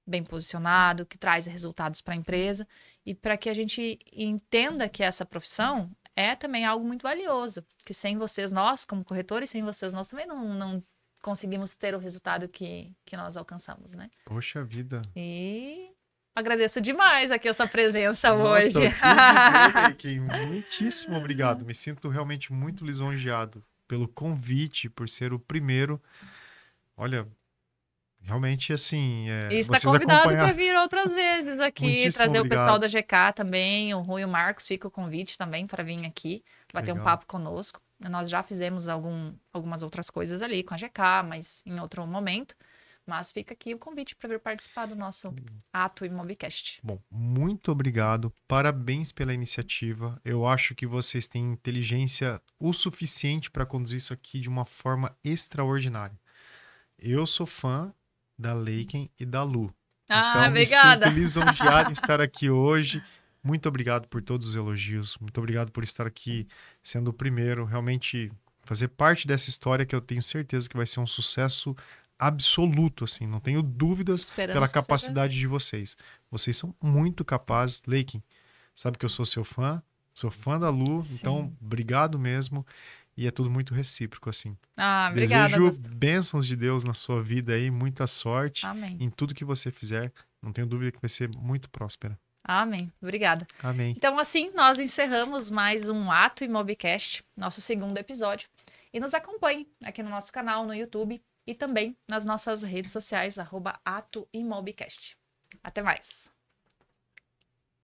bem posicionado, que traz resultados para a empresa e para que a gente entenda que essa profissão é também algo muito valioso, que sem vocês, nós como corretores, sem vocês, nós também não conseguimos ter o resultado que nós alcançamos, né?
Poxa vida,
E agradeço demais aqui a sua presença
Nossa,
hoje.
eu queria dizer, Leiken, muitíssimo obrigado. Me sinto realmente muito lisonjeado pelo convite, por ser o primeiro. Olha, realmente, assim,
E está
vocês
convidado para
acompanhar.
vir outras vezes aqui,
Muitíssimo
trazer o pessoal
obrigado.
da GK também, o Rui e o Marcos, fica o convite também para vir aqui, bater um
Legal.
papo conosco. Nós já fizemos algumas outras coisas ali com a GK, mas em outro momento. Mas fica aqui o convite para vir participar do nosso Ato Imobcast.
Bom, muito obrigado. Parabéns pela iniciativa. Eu acho que vocês têm inteligência o suficiente para conduzir isso aqui de uma forma extraordinária. Eu sou fã da Leiken e da Lu. Então, me
Obrigada.
sinto lisonjeado em estar aqui hoje. Muito obrigado por todos os elogios. Muito obrigado por estar aqui sendo o primeiro. Realmente fazer parte dessa história que eu tenho certeza que vai ser um sucesso absoluto, assim. Não tenho dúvidas
Esperamos
pela
que seja.
capacidade de vocês. Vocês são muito capazes. Leiken, sabe que eu sou seu fã. Sou fã da Lu.
Sim.
Então, obrigado mesmo. E é tudo muito recíproco, assim.
Obrigada,
Desejo
Augusto.
bênçãos de Deus na sua vida aí, muita sorte
Amém.
em tudo que você fizer. Não tenho dúvida que vai ser muito próspera.
Amém. Obrigada.
Amém.
Então, assim, nós encerramos mais um Ato Imobcast, nosso segundo episódio. E nos acompanhe aqui no nosso canal, no YouTube e também nas nossas redes sociais, @AtoImobcast. Até mais.